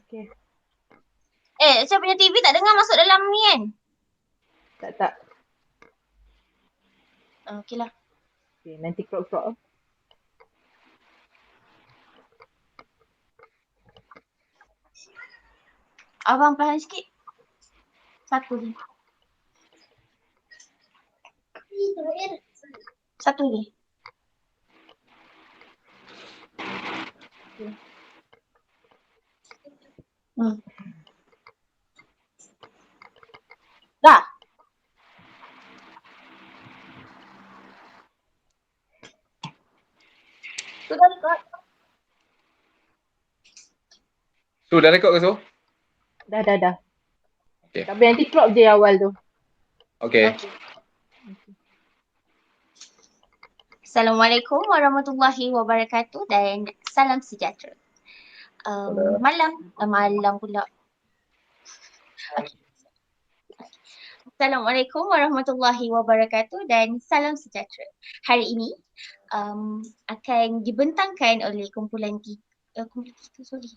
Okay. Saya punya TV tak dengar masuk dalam ni kan? Tak. Okey lah. Okay, nanti crop. Abang perlahan sikit. Satu je. Satu je. Dah. Sudah record. Dah rekod ke so? Dah. Okay. Tapi nanti crop je awal tu. Okay. Assalamualaikum warahmatullahi wabarakatuh dan salam sejahtera. Malam pula. Okay. Assalamualaikum warahmatullahi wabarakatuh dan salam sejahtera. Hari ini akan dibentangkan oleh kumpulan kita, sorry.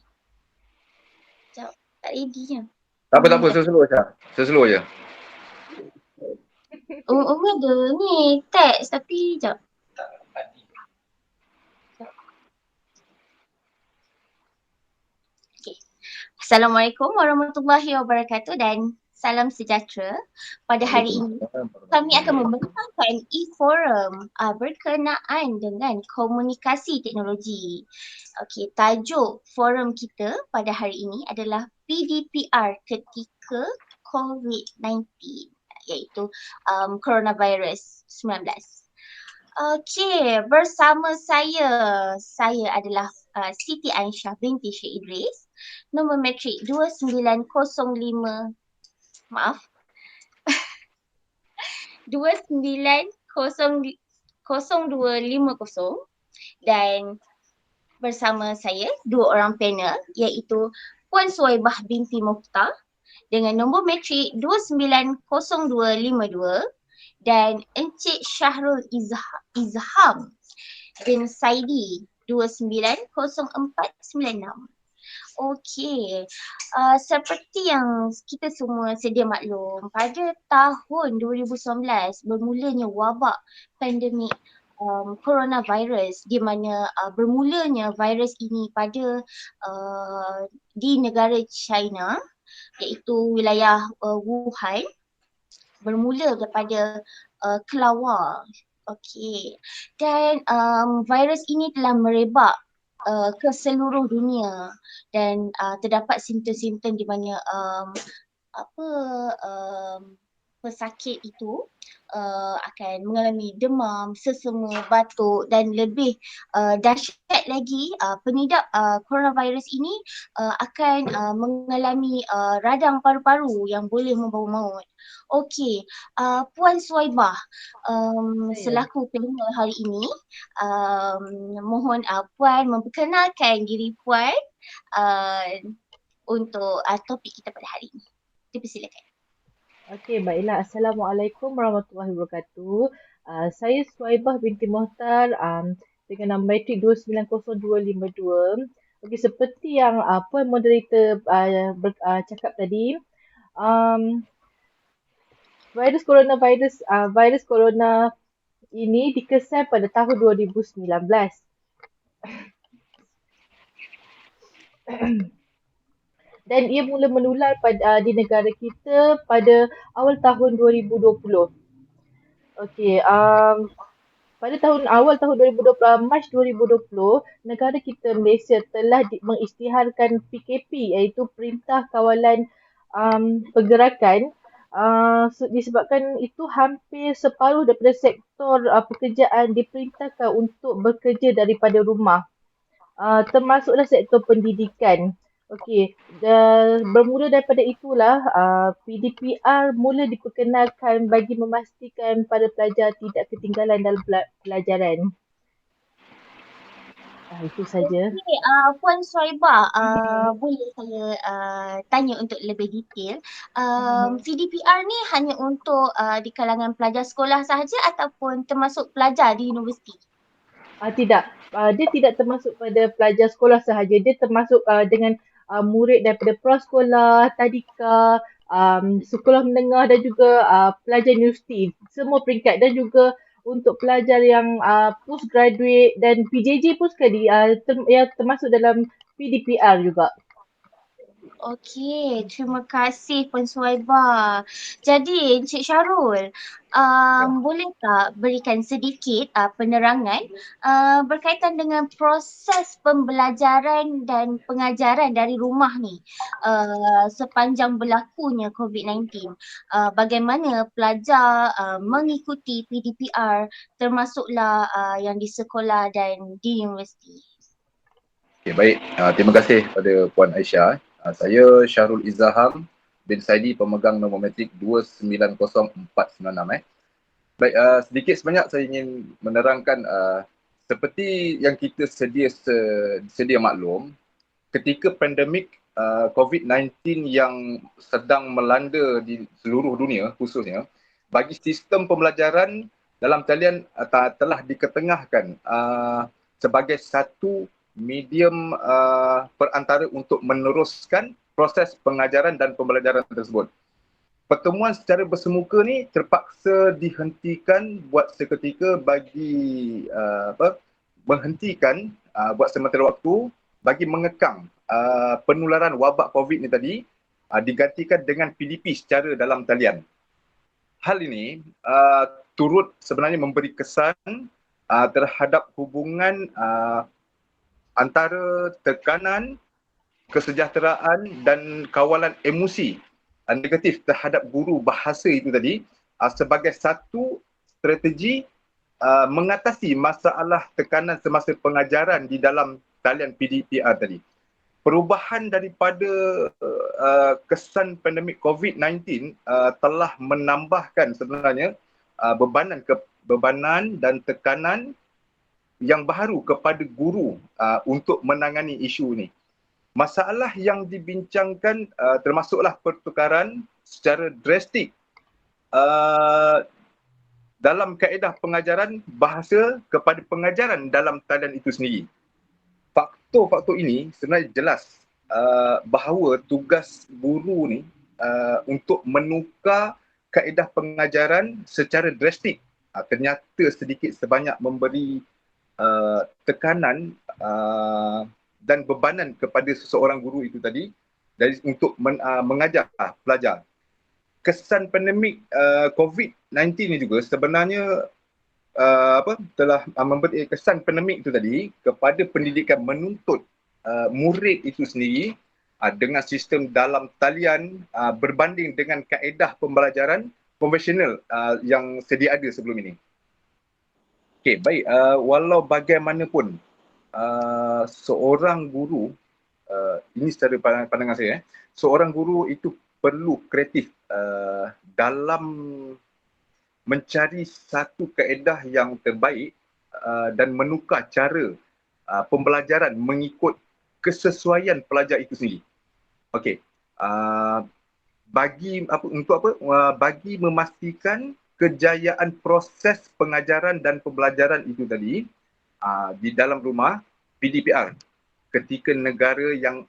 Sekejap, tak ready-nya. Tak apa, slow je. Umi ada ni teks tapi sekejap. Okay. Assalamualaikum warahmatullahi wabarakatuh dan salam sejahtera. Pada hari ini kami akan membentangkan e-forum berkenaan dengan komunikasi teknologi. Okey, tajuk forum kita pada hari ini adalah PDPR ketika COVID-19 iaitu coronavirus 19. Okey, bersama saya adalah Siti Aisyah binti Syed Idris, nombor matrik 2905 maaf 290250 dan bersama saya dua orang panel iaitu Puan Suwaibah binti Mukhtar dengan nombor matrik 290252 dan Encik Syahrul Izham bin Saidi 290496. Okey, seperti yang kita semua sedia maklum, pada tahun 2019 bermulanya wabak pandemik coronavirus di mana bermulanya virus ini pada di negara China iaitu wilayah Wuhan, bermula daripada Kelawar. Okey, dan virus ini telah merebak ke seluruh dunia dan terdapat simptom-simptom di mana pesakit itu akan mengalami demam, sesama, batuk dan lebih dahsyat lagi pengidap coronavirus ini akan mengalami radang paru-paru yang boleh membawa maut. Okey, Puan Suwaibah selaku panel hari ini, mohon Puan memperkenalkan diri Puan untuk topik kita pada hari ini. Dipersilakan. Okey, baiklah. Assalamualaikum warahmatullahi wabarakatuh. Saya Suwaibah binti Mukhtar dengan nombor matrik 290252. Okey, seperti yang Puan moderator cakap tadi, virus corona ini dikesan pada tahun 2019. Dan ia mula menular di negara kita pada awal tahun 2020. Okey, pada awal tahun 2020, Mac 2020, negara kita Malaysia telah mengisytiharkan PKP iaitu Perintah Kawalan Pergerakan. Disebabkan itu hampir separuh daripada sektor pekerjaan diperintahkan untuk bekerja daripada rumah. Termasuklah sektor pendidikan. Okey, bermula daripada itulah PDPR mula diperkenalkan bagi memastikan para pelajar tidak ketinggalan dalam pelajaran. Itu saja. Okey, Puan Suwaibah, boleh saya tanya untuk lebih detail. PDPR ni hanya untuk di kalangan pelajar sekolah sahaja ataupun termasuk pelajar di universiti? Tidak, dia tidak termasuk pada pelajar sekolah sahaja. Dia termasuk dengan murid daripada prasekolah, tadika, sekolah menengah dan juga pelajar universiti, semua peringkat, dan juga untuk pelajar yang postgraduate dan PJJ pun sekali yang termasuk dalam PDPR juga. Okey, terima kasih Pensuaiba. Jadi Encik Syarul, boleh tak berikan sedikit penerangan berkaitan dengan proses pembelajaran dan pengajaran dari rumah ni sepanjang berlakunya COVID-19. Bagaimana pelajar mengikuti PDPR termasuklah yang di sekolah dan di universiti. Okay, baik. Terima kasih kepada Puan Aisyah. Saya Syahrul Izzaham bin Saidi, pemegang nombor matrik 290496. Baik, sedikit sebanyak saya ingin menerangkan seperti yang kita sedia maklum, ketika pandemik COVID-19 yang sedang melanda di seluruh dunia khususnya, bagi sistem pembelajaran dalam talian telah diketengahkan sebagai satu medium perantara untuk meneruskan proses pengajaran dan pembelajaran tersebut. Pertemuan secara bersemuka ni terpaksa dihentikan buat seketika bagi menghentikan buat sementara waktu bagi mengekang penularan wabak COVID ni tadi, digantikan dengan PDP secara dalam talian. Hal ini turut sebenarnya memberi kesan terhadap hubungan antara tekanan, kesejahteraan dan kawalan emosi negatif terhadap guru bahasa itu tadi sebagai satu strategi mengatasi masalah tekanan semasa pengajaran di dalam talian PDPR tadi. Perubahan daripada kesan pandemik COVID-19 telah menambahkan sebenarnya bebanan dan tekanan yang baru kepada guru untuk menangani isu ini. Masalah yang dibincangkan termasuklah pertukaran secara drastik dalam kaedah pengajaran bahasa kepada pengajaran dalam talian itu sendiri. Faktor-faktor ini sebenarnya jelas bahawa tugas guru ni untuk menukar kaedah pengajaran secara drastik ternyata sedikit sebanyak memberi tekanan dan bebanan kepada seseorang guru itu tadi dari untuk mengajar pelajar. Kesan pandemik COVID-19 ni juga sebenarnya telah memberi kesan pandemik itu tadi kepada pendidikan menuntut murid itu sendiri dengan sistem dalam talian berbanding dengan kaedah pembelajaran konvensional yang sedia ada sebelum ini. Okey, baik. Walau bagaimanapun, seorang guru, ini secara pandangan saya, seorang guru itu perlu kreatif dalam mencari satu kaedah yang terbaik dan menukar cara pembelajaran mengikut kesesuaian pelajar itu sendiri. Okey, bagi memastikan kejayaan proses pengajaran dan pembelajaran itu tadi di dalam rumah PDPR ketika negara yang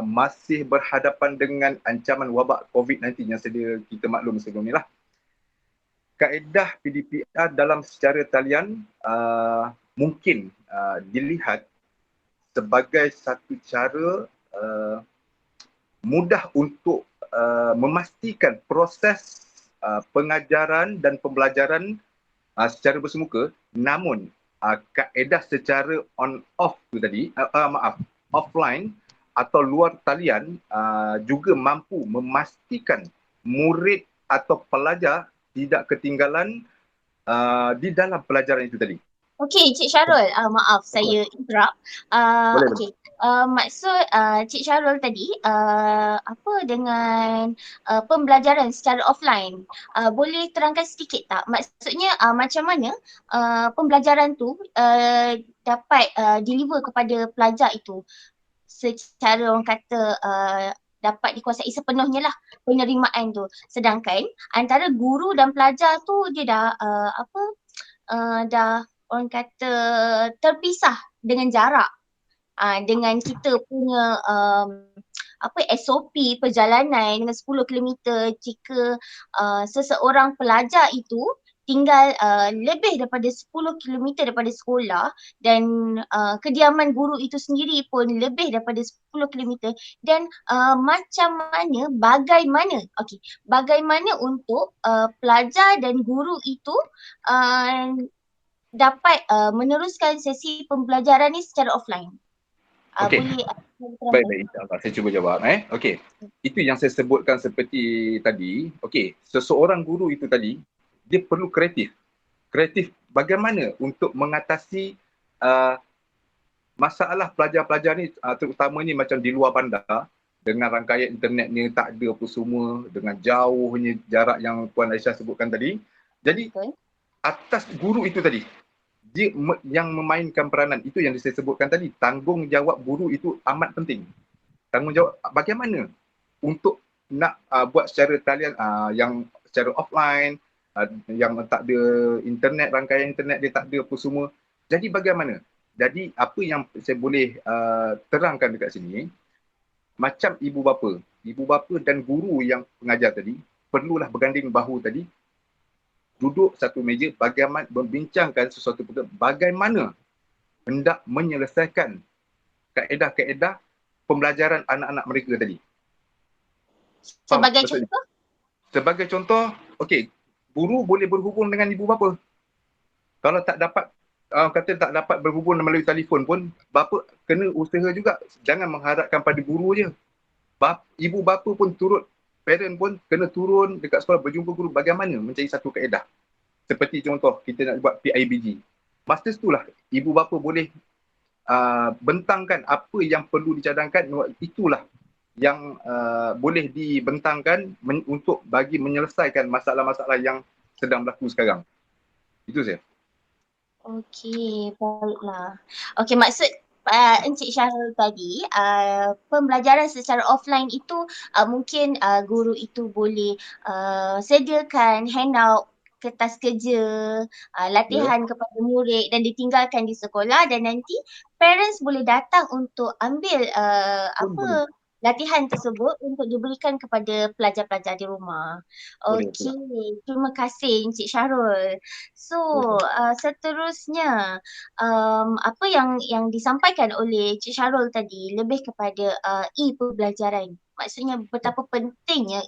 masih berhadapan dengan ancaman wabak COVID-19 yang sedia kita maklum sebelum ni lah. Kaedah PDPR dalam secara talian mungkin dilihat sebagai satu cara mudah untuk memastikan proses pengajaran dan pembelajaran secara bersemuka, namun kaedah secara on-off tu tadi, offline atau luar talian juga mampu memastikan murid atau pelajar tidak ketinggalan di dalam pelajaran itu tadi. Okey, Cik Syarul, maaf saya interrupt. Boleh. Okey, maksud Cik Syarul tadi apa dengan pembelajaran secara offline, boleh terangkan sedikit tak? Maksudnya macam mana pembelajaran tu dapat deliver kepada pelajar itu secara orang kata dapat dikuasai sepenuhnya lah penerimaan tu. Sedangkan antara guru dan pelajar tu dia dah dah orang kata terpisah dengan jarak dengan kita punya SOP perjalanan dengan 10 kilometer jika seseorang pelajar itu tinggal lebih daripada 10 kilometer daripada sekolah dan kediaman guru itu sendiri pun lebih daripada 10 kilometer dan bagaimana untuk pelajar dan guru itu dapat meneruskan sesi pembelajaran ni secara offline. Okey. Boleh Baik, insyaAllah saya cuba jawab. Okey. Itu yang saya sebutkan seperti tadi. Okey, seseorang guru itu tadi, dia perlu kreatif. Kreatif bagaimana untuk mengatasi masalah pelajar-pelajar ni, terutamanya macam di luar bandar, dengan rangkaian internet ni tak ada apa semua, dengan jauhnya jarak yang Puan Aisyah sebutkan tadi. Jadi, atas guru itu tadi, dia yang memainkan peranan, itu yang saya sebutkan tadi, tanggungjawab guru itu amat penting. Tanggungjawab bagaimana untuk nak buat secara talian yang secara offline, yang tak ada internet, rangkaian internet dia tak ada apa semua. Jadi bagaimana? Jadi apa yang saya boleh terangkan dekat sini, macam ibu bapa dan guru yang pengajar tadi, perlulah berganding bahu tadi, duduk satu meja, bagaimana membincangkan sesuatu perkara, bagaimana hendak menyelesaikan kaedah-kaedah pembelajaran anak-anak mereka tadi. Sebagai contoh? Sebagai contoh, okey, guru boleh berhubung dengan ibu bapa. Kalau tak dapat, tak dapat berhubung melalui telefon pun, bapa kena usaha juga. Jangan mengharapkan pada guru je. Ibu bapa pun turut, parent pun kena turun dekat sekolah, berjumpa guru bagaimana mencari satu kaedah. Seperti contoh, kita nak buat PIBG. Masa itulah ibu bapa boleh bentangkan apa yang perlu dicadangkan, itulah yang boleh dibentangkan untuk bagi menyelesaikan masalah-masalah yang sedang berlaku sekarang. Itu saya. Okey, baiklah. Okey, maksud Encik Syahrul tadi, pembelajaran secara offline itu mungkin guru itu boleh sediakan handout, kertas kerja, latihan kepada murid dan ditinggalkan di sekolah, dan nanti parents boleh datang untuk ambil latihan tersebut untuk diberikan kepada pelajar-pelajar di rumah. Okey, terima kasih Encik Syahrul. So, seterusnya apa yang disampaikan oleh Encik Syahrul tadi lebih kepada e-pembelajaran. Maksudnya betapa pentingnya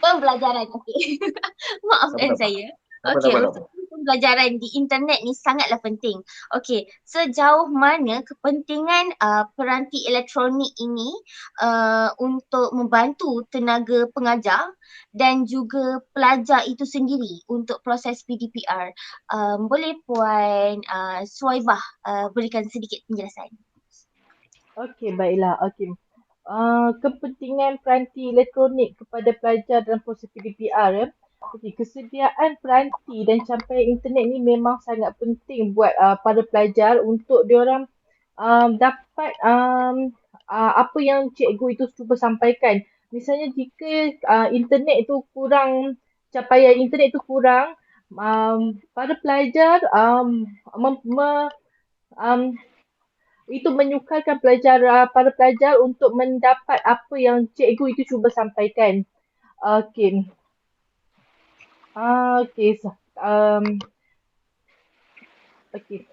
pembelajaran. Okey. Maafkan saya. Okey, untuk pembelajaran di internet ni sangatlah penting. Okey, sejauh mana kepentingan peranti elektronik ini untuk membantu tenaga pengajar dan juga pelajar itu sendiri untuk proses PDPR. Boleh Puan Suwaibah berikan sedikit penjelasan? Okey, baiklah. Okey. Kepentingan peranti elektronik kepada pelajar dalam proses PDPR. Okey, kesediaan peranti dan capaian internet ni memang sangat penting buat para pelajar untuk diorang dapat apa yang cikgu itu cuba sampaikan. Misalnya jika internet itu kurang, capaian internet itu kurang, para pelajar itu menyukarkan para pelajar untuk mendapat apa yang cikgu itu cuba sampaikan. Okey. Okey.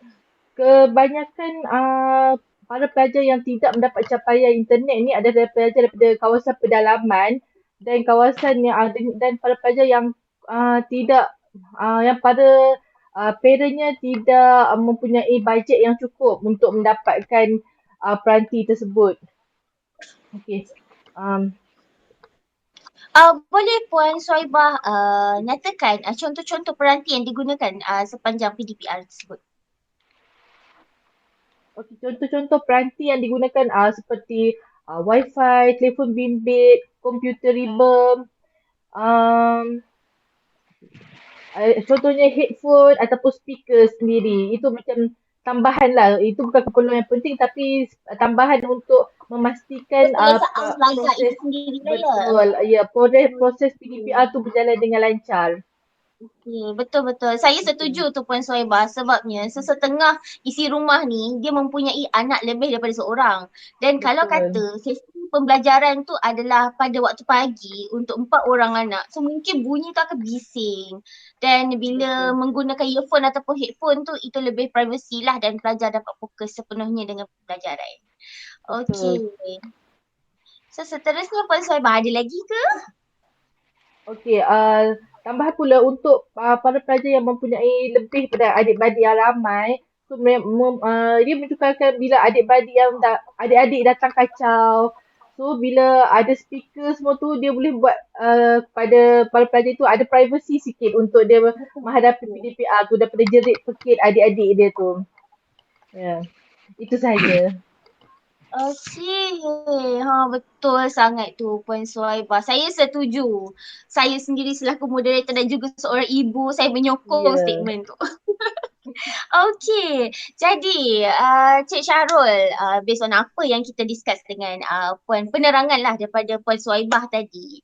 Kebanyakan para pelajar yang tidak mendapat capaian internet ni adalah pelajar daripada kawasan pedalaman dan kawasan yang dan para pelajar yang tidak yang pada parentnya tidak mempunyai bajet yang cukup untuk mendapatkan peranti tersebut. Okey. Boleh Puan Suwaibah nyatakan contoh-contoh peranti yang digunakan sepanjang PDPR tersebut? Okey, contoh-contoh peranti yang digunakan seperti Wi-Fi, telefon bimbit, komputer riba, contohnya headphone ataupun speaker sendiri. Itu macam tambahan lah. Itu bukan keperluan yang penting tapi tambahan untuk memastikan proses sendiri betul. Ya, proses PDPR tu berjalan dengan lancar. Betul-betul. Saya setuju tu Puan Suhaibah sebabnya sesetengah isi rumah ni dia mempunyai anak lebih daripada seorang. Dan kalau Betul. kata sesi pembelajaran tu adalah pada waktu pagi untuk 4 orang anak, so mungkin bunyi tu akan bising. Dan bila Betul. menggunakan earphone ataupun headphone tu itu lebih privacy lah dan pelajar dapat fokus sepenuhnya dengan pembelajaran. Betul. Okey. So seterusnya Puan Suhaibah ada lagi ke? Okey, tambahan pula untuk para pelajar yang mempunyai lebih pada adik-beradik yang ramai, so dia mencukarkan bila adik-adik datang kacau. So bila ada speaker semua tu dia boleh buat pada para pelajar tu ada privacy sikit untuk dia menghadapi Betul. PDPR tu daripada jerit pekik adik-adik dia tu. Ya. Itu sahaja. Okey, betul sangat tu Puan Suhaibah. Saya setuju. Saya sendiri selaku moderator dan juga seorang ibu, saya menyokong Ya. statement tu. Okey, jadi Cik Syahrul, based on apa yang kita discuss dengan penerangan lah daripada Puan Suhaibah tadi,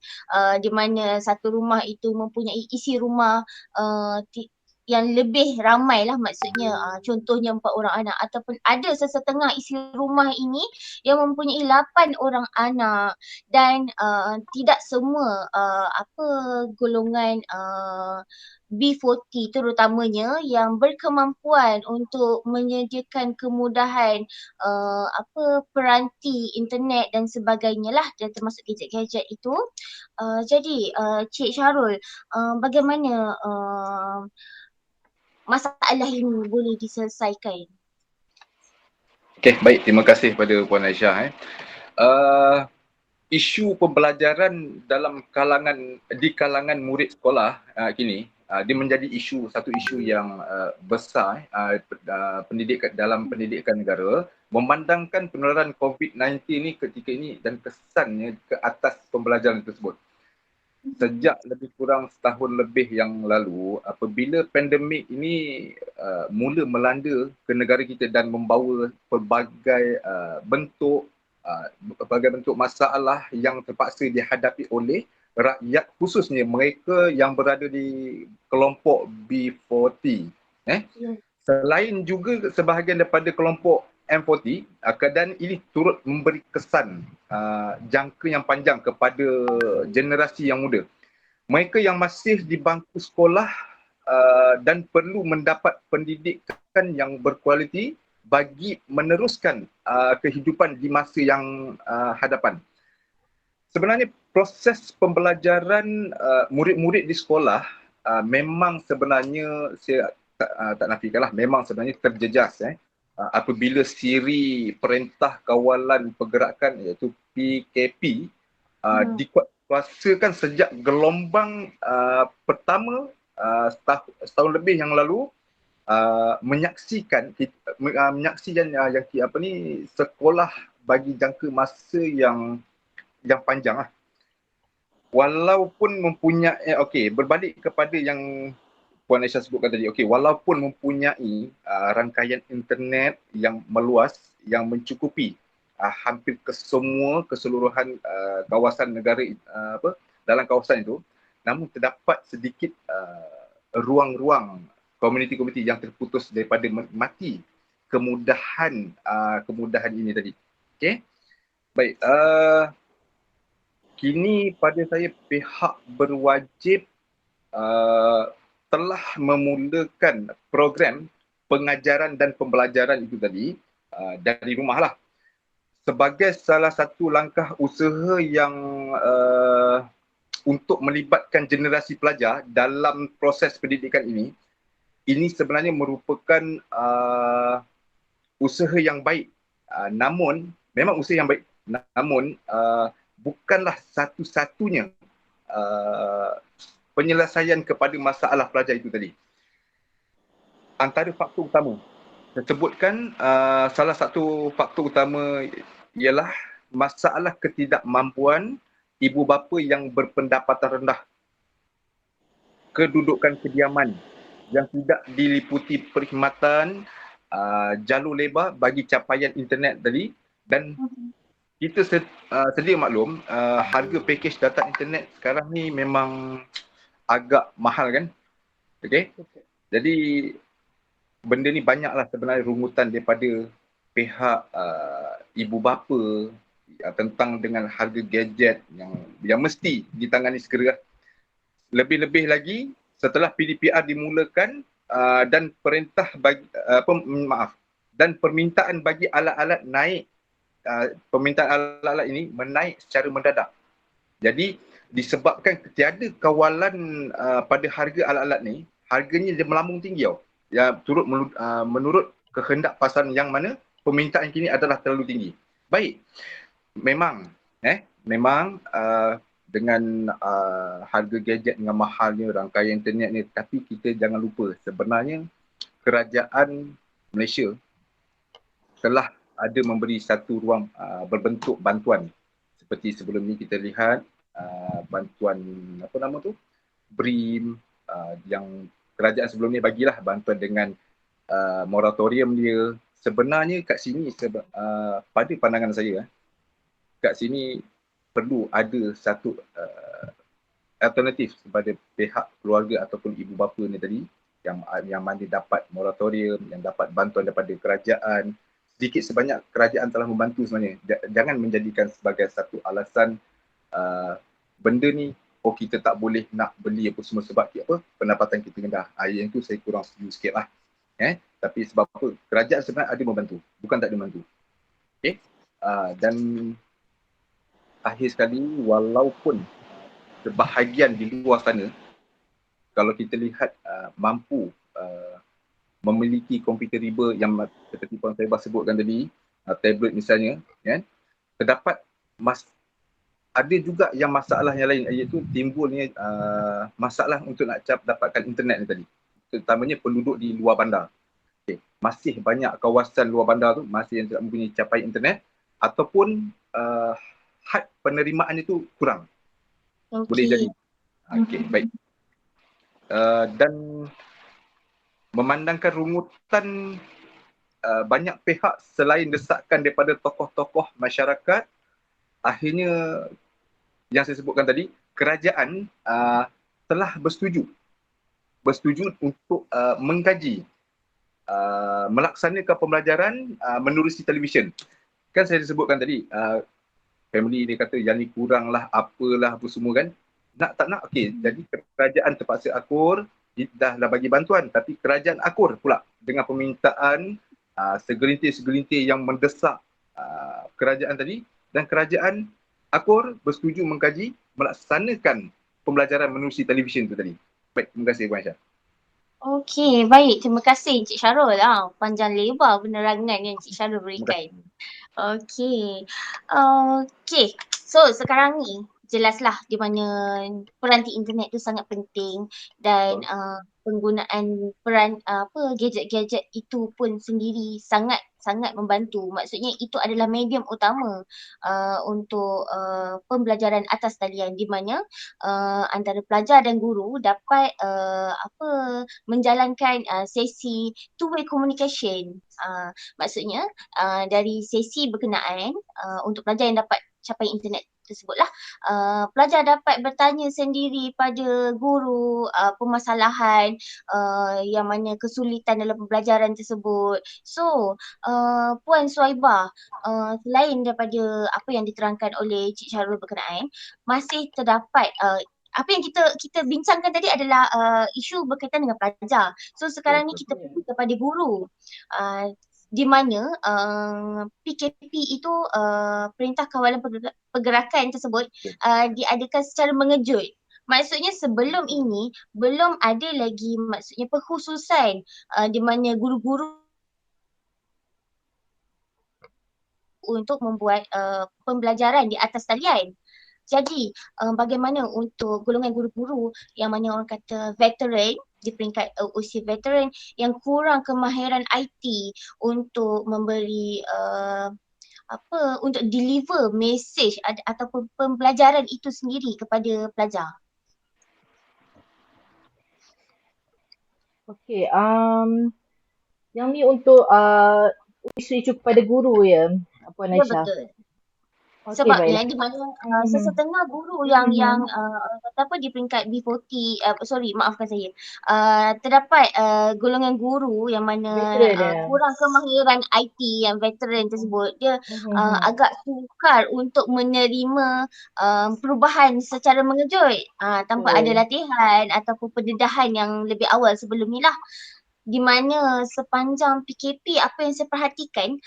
di mana satu rumah itu mempunyai isi rumah yang lebih ramai lah maksudnya contohnya 4 orang anak ataupun ada sesetengah isi rumah ini yang mempunyai 8 orang anak dan tidak semua golongan B40 terutamanya yang berkemampuan untuk menyediakan kemudahan peranti internet dan sebagainya lah dan termasuk gadget-gadget itu. Jadi Cik Syahrul, bagaimana masalah ini boleh diselesaikan? Okey, baik. Terima kasih kepada Puan Aisyah. Isu pembelajaran di kalangan murid sekolah kini dia menjadi satu isu yang besar dalam pendidikan negara, memandangkan penularan COVID-19 ni ketika ini dan kesannya ke atas pembelajaran tersebut. Sejak lebih kurang setahun lebih yang lalu, apabila pandemik ini mula melanda ke negara kita dan membawa pelbagai bentuk masalah yang terpaksa dihadapi oleh rakyat, khususnya mereka yang berada di kelompok B40. Selain juga sebahagian daripada kelompok M40, keadaan ini turut memberi kesan jangka yang panjang kepada generasi yang muda. Mereka yang masih di bangku sekolah dan perlu mendapat pendidikan yang berkualiti bagi meneruskan kehidupan di masa yang hadapan. Sebenarnya proses pembelajaran murid-murid di sekolah memang sebenarnya saya tak nafikanlah, memang sebenarnya terjejas apabila siri Perintah Kawalan Pergerakan iaitu PKP dikuatkuasakan sejak gelombang pertama setahun lebih yang lalu, menyaksikan sekolah bagi jangka masa yang panjang lah. Walaupun mempunyai berbalik kepada yang Puan Aisyah sebutkan tadi, walaupun mempunyai rangkaian internet yang meluas yang mencukupi hampir keseluruhan kawasan negara dalam kawasan itu, namun terdapat sedikit ruang-ruang komuniti-komuniti yang terputus daripada mati kemudahan ini tadi. Okey. Baik, kini pada saya pihak berwajib telah memulakan program pengajaran dan pembelajaran itu tadi dari rumah lah. Sebagai salah satu langkah usaha yang untuk melibatkan generasi pelajar dalam proses pendidikan ini sebenarnya merupakan usaha yang baik. Namun, memang usaha yang baik. Namun, bukanlah satu-satunya penyelesaian kepada masalah pelajar itu tadi. Antara faktor utama, saya sebutkan salah satu faktor utama ialah masalah ketidakmampuan ibu bapa yang berpendapatan rendah, kedudukan kediaman yang tidak diliputi perkhidmatan jalur lebar bagi capaian internet tadi, dan kita sedia maklum harga pakej data internet sekarang ni memang agak mahal kan. Okey. Jadi benda ni banyaklah sebenarnya rungutan daripada pihak ibu bapa tentang dengan harga gadget yang mesti ditangani segera. Lebih-lebih lagi setelah PDPR dimulakan dan dan permintaan bagi alat-alat naik, permintaan alat-alat ini menaik secara mendadak. Jadi disebabkan tiada kawalan pada harga alat-alat ni, harganya dia melambung tinggi tau. Ya, menurut kehendak pasaran yang mana permintaan kini adalah terlalu tinggi. Baik, memang dengan harga gadget dengan mahalnya rangkaian internet ni, tapi kita jangan lupa sebenarnya kerajaan Malaysia telah ada memberi satu ruang berbentuk bantuan. Seperti sebelum ni kita lihat bantuan apa nama tu? BRIM yang kerajaan sebelum ni bagilah bantuan dengan moratorium dia. Sebenarnya kat sini pada pandangan saya kat sini perlu ada satu alternatif kepada pihak keluarga ataupun ibu bapa ni tadi yang mana dapat moratorium, yang dapat bantuan daripada kerajaan. Sedikit sebanyak kerajaan telah membantu sebenarnya. Jangan menjadikan sebagai satu alasan benda ni kita tak boleh nak beli apa semua sebab pendapatan kita rendah. Yang tu saya kurang setuju sikit lah. Tapi sebab apa? Kerajaan sebenarnya ada membantu. Bukan tak ada membantu. Okay? Dan akhir sekali, walaupun sebahagian di luar sana, kalau kita lihat mampu memiliki komputer riba yang seperti Puan Saibah sebutkan tadi, tablet misalnya, terdapat ada juga yang masalah yang lain, iaitu timbulnya masalah untuk nak dapatkan internet ni tadi, terutamanya penduduk di luar bandar. Masih banyak kawasan luar bandar tu masih yang tidak mempunyai capaian internet ataupun had penerimaan itu kurang. Boleh jadi. Baik. Dan memandangkan rungutan banyak pihak selain desakan daripada tokoh-tokoh masyarakat, akhirnya yang saya sebutkan tadi, kerajaan telah bersetuju untuk mengkaji melaksanakan pembelajaran menerusi televisyen. Kan saya sebutkan tadi, family dia kata yang ni kurang lah, apalah apa semua kan. Nak tak nak, jadi kerajaan terpaksa akur, dah bagi bantuan, tapi kerajaan akur pula dengan permintaan segelintir-segelintir yang mendesak kerajaan tadi, dan kerajaan akur bersetuju mengkaji melaksanakan pembelajaran menerusi televisyen itu tadi. Baik, terima kasih Puan Aisyah. Okey, baik. Terima kasih Encik Syarul. Panjang lebar penerangan yang Encik Syarul berikan. Okey. So sekarang ni jelaslah di mana peranti internet tu sangat penting dan penggunaan gadget-gadget itu pun sendiri sangat membantu. Maksudnya itu adalah medium utama untuk pembelajaran atas talian, di mana antara pelajar dan guru dapat menjalankan sesi two-way communication. Maksudnya dari sesi berkenaan untuk pelajar yang dapat capaian internet tersebutlah, pelajar dapat bertanya sendiri pada guru permasalahan yang mana kesulitan dalam pembelajaran tersebut. So, Puan Suhaibah, selain daripada apa yang diterangkan oleh Cik Syarul berkenaan, masih terdapat apa yang kita bincangkan tadi adalah isu berkaitan dengan pelajar. So sekarang ni kita pergi kepada guru. Di mana PKP itu Perintah Kawalan Pergerakan tersebut diadakan secara mengejut. Maksudnya sebelum ini belum ada lagi maksudnya perkhususan di mana guru-guru untuk membuat pembelajaran di atas talian. Jadi bagaimana untuk golongan guru-guru yang mana orang kata veteran, di peringkat usia veteran yang kurang kemahiran IT untuk memberi untuk deliver message ataupun pembelajaran itu sendiri kepada pelajar. Okey, yang ni untuk isu-isu kepada guru ya, Puan Ya, Aisyah. betul. Okey, Sebabnya baiklah. di mana Mhm. sesetengah guru yang Mhm. orang kata apa di peringkat B40 sorry maafkan saya. Terdapat golongan guru yang mana Veteran dia. kurang kemahiran IT yang veteran tersebut dia Mhm. agak sukar untuk menerima perubahan secara mengejut tanpa ada Betul. latihan ataupun pendedahan yang lebih awal sebelum ni lah. Di mana sepanjang PKP apa yang saya perhatikan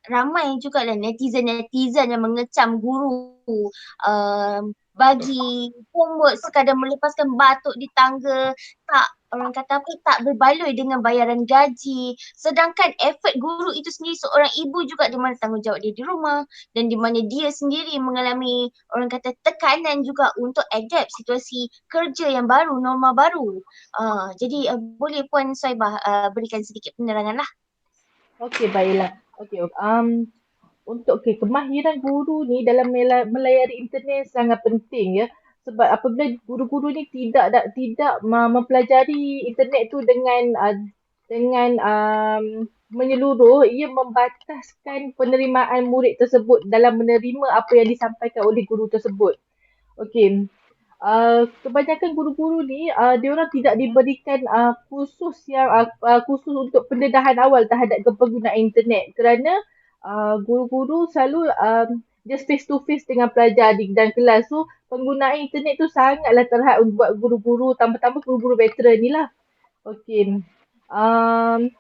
ramai jugalah netizen-netizen yang mengecam guru bagi homework sekadar melepaskan batuk di tangga, tak orang kata apa tak berbaloi dengan bayaran gaji, sedangkan effort guru itu sendiri seorang ibu juga di mana tanggungjawab dia di rumah dan di mana dia sendiri mengalami orang kata tekanan juga untuk adapt situasi kerja yang baru, norma baru. Jadi boleh Puan Soibah berikan sedikit penerangan lah. Okey, baiklah. Okey, untuk kemahiran guru ni dalam melayari internet sangat penting ya. Sebab apabila guru-guru ni tidak mempelajari internet tu dengan menyeluruh, ia membataskan penerimaan murid tersebut dalam menerima apa yang disampaikan oleh guru tersebut. Okey. Kebanyakan guru-guru ni diorang tidak diberikan khusus untuk pendedahan awal terhadap penggunaan internet kerana guru-guru selalu just face to face dengan pelajar di dalam kelas. So penggunaan internet tu sangatlah terhad buat guru-guru, tambah-tambah guru-guru veteran ni lah. Okey. Um,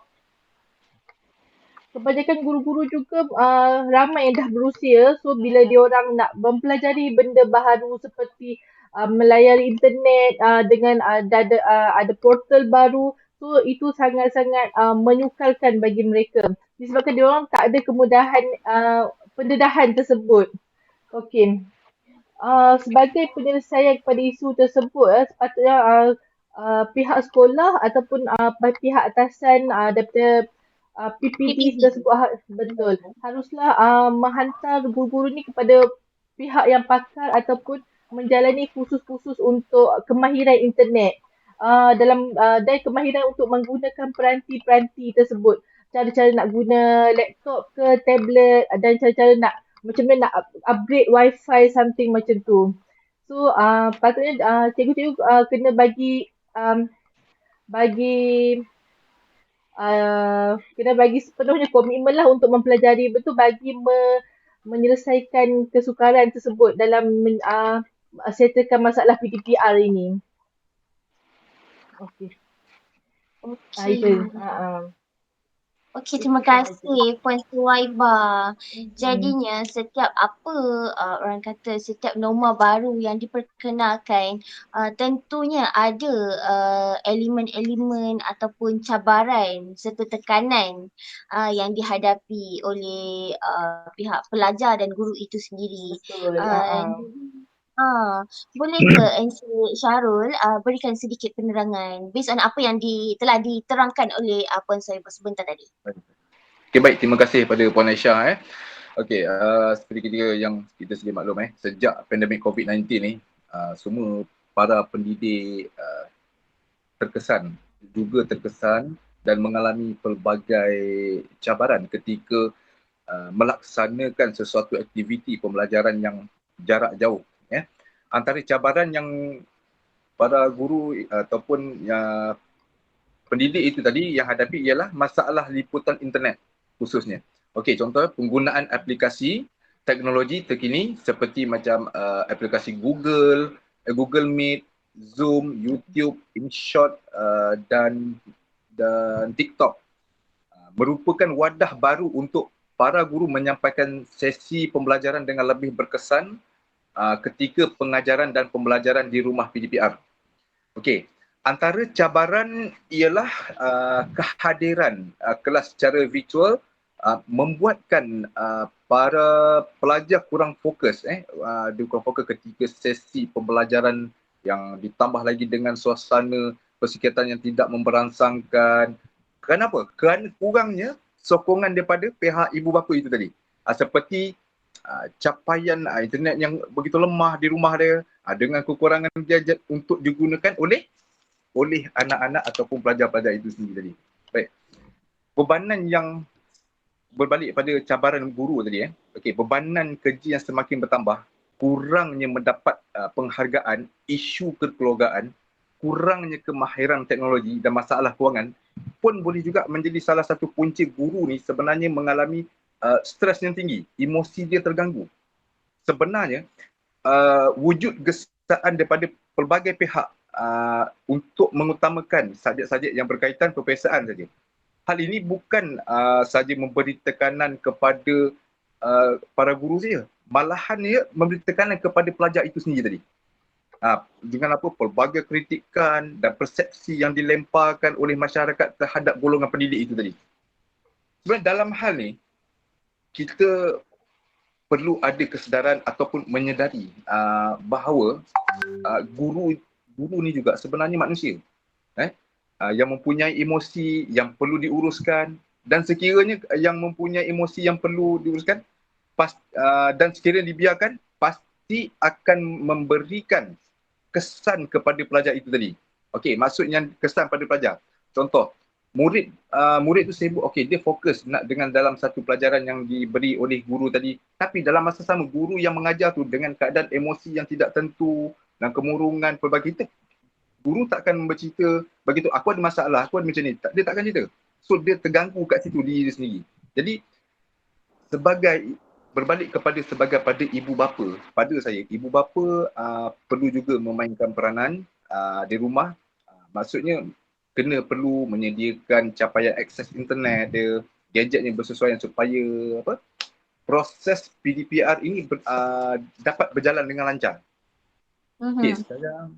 Kebanyakan guru-guru juga ramai yang dah berusia, so bila diorang nak mempelajari benda baharu seperti melayari internet dengan ada portal baru, so itu sangat-sangat menyukarkan bagi mereka disebabkan diorang tak ada kemudahan pendedahan tersebut. Okey. Sebagai penyelesaian kepada isu tersebut, sepatutnya pihak sekolah ataupun pihak atasan daripada PPD PPT. tersebut betul haruslah menghantar guru-guru ni kepada pihak yang pakar ataupun menjalani kursus-kursus untuk kemahiran internet dan kemahiran untuk menggunakan peranti-peranti tersebut, cara-cara nak guna laptop ke tablet dan cara-cara nak macam mana nak upgrade wifi something macam tu. So patutnya cikgu-cikgu kena bagi kena bagi sepenuhnya komitmen lah untuk mempelajari betul bagi menyelesaikan kesukaran tersebut dalam settlekan masalah PDPR ini. Okey. Okey. Itu. Okey, Itu terima sahaja. kasih Puan Suwaibah. Mhm. Jadinya setiap apa orang kata setiap norma baru yang diperkenalkan tentunya ada elemen-elemen ataupun cabaran serta tekanan yang dihadapi oleh pihak pelajar dan guru itu sendiri. Betul. Boleh ke Encik Syahrul berikan sedikit penerangan based on apa yang telah diterangkan oleh Puan Suwaibah sebentar tadi? Okay, baik. Terima kasih kepada Puan Aisyah. Okey, seperti kita sedia maklum sejak pandemik COVID-19 ni, semua para pendidik terkesan dan mengalami pelbagai cabaran ketika melaksanakan sesuatu aktiviti pembelajaran yang jarak jauh. Antara cabaran yang para guru ataupun pendidik itu tadi yang hadapi ialah masalah liputan internet khususnya. Okey, contoh penggunaan aplikasi teknologi terkini seperti macam aplikasi Google Meet, Zoom, YouTube, InShot dan TikTok merupakan wadah baru untuk para guru menyampaikan sesi pembelajaran dengan lebih berkesan ketika pengajaran dan pembelajaran di rumah PDPR. Okey, antara cabaran ialah kehadiran kelas secara virtual membuatkan para pelajar kurang fokus ketika sesi pembelajaran yang ditambah lagi dengan suasana persekitaran yang tidak memberangsangkan. Kenapa? Kerana kurangnya sokongan daripada pihak ibu bapa itu tadi. Seperti capaian internet yang begitu lemah di rumah dia dengan kekurangan gadget untuk digunakan oleh anak-anak ataupun pelajar-pelajar itu sendiri tadi. Baik. Bebanan yang berbalik pada cabaran guru tadi okey, bebanan kerja yang semakin bertambah, kurangnya mendapat penghargaan, isu kekeluargaan, kurangnya kemahiran teknologi dan masalah kewangan pun boleh juga menjadi salah satu punca guru ni sebenarnya mengalami stres yang tinggi, emosi dia terganggu. Sebenarnya wujud gesaan daripada pelbagai pihak untuk mengutamakan subjek-subjek yang berkaitan peperiksaan saja. Hal ini bukan saja memberi tekanan kepada para guru saja, malahan ia memberi tekanan kepada pelajar itu sendiri tadi. Dengan apa pelbagai kritikan dan persepsi yang dilemparkan oleh masyarakat terhadap golongan pendidik itu tadi. Sebenarnya dalam hal ni kita perlu ada kesedaran ataupun menyedari bahawa guru ni juga sebenarnya manusia yang mempunyai emosi yang perlu diuruskan, dan sekiranya yang mempunyai emosi yang perlu diuruskan dan sekiranya dibiarkan pasti akan memberikan kesan kepada pelajar itu tadi. Okey, maksudnya kesan pada pelajar. Contoh, murid tu sibuk, okey, dia fokus nak dengan dalam satu pelajaran yang diberi oleh guru tadi, tapi dalam masa sama guru yang mengajar tu dengan keadaan emosi yang tidak tentu dan kemurungan pelbagai itu, guru takkan bercerita begitu, aku ada masalah, aku ada macam ni. Dia takkan cerita. So dia terganggu kat situ diri dia sendiri. Jadi berbalik pada ibu bapa, pada saya ibu bapa perlu juga memainkan peranan di rumah. Maksudnya perlu menyediakan capaian akses internet dia, gadgetnya bersesuaian supaya proses PDPR ini dapat berjalan dengan lancar. Okay, sekarang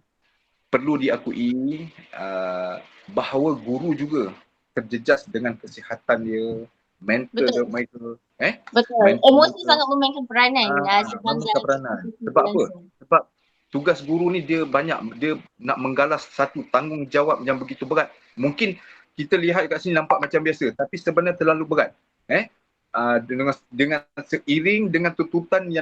perlu diakui bahawa guru juga terjejas dengan kesihatan dia, mental dia, Betul. Emosi sangat memainkan peranan memainkan peranan. Sebab apa? Sebab tugas guru ni dia nak menggalas satu tanggungjawab yang begitu berat. Mungkin kita lihat kat sini nampak macam biasa, tapi sebenarnya terlalu berat. Dengan seiring dengan tuntutan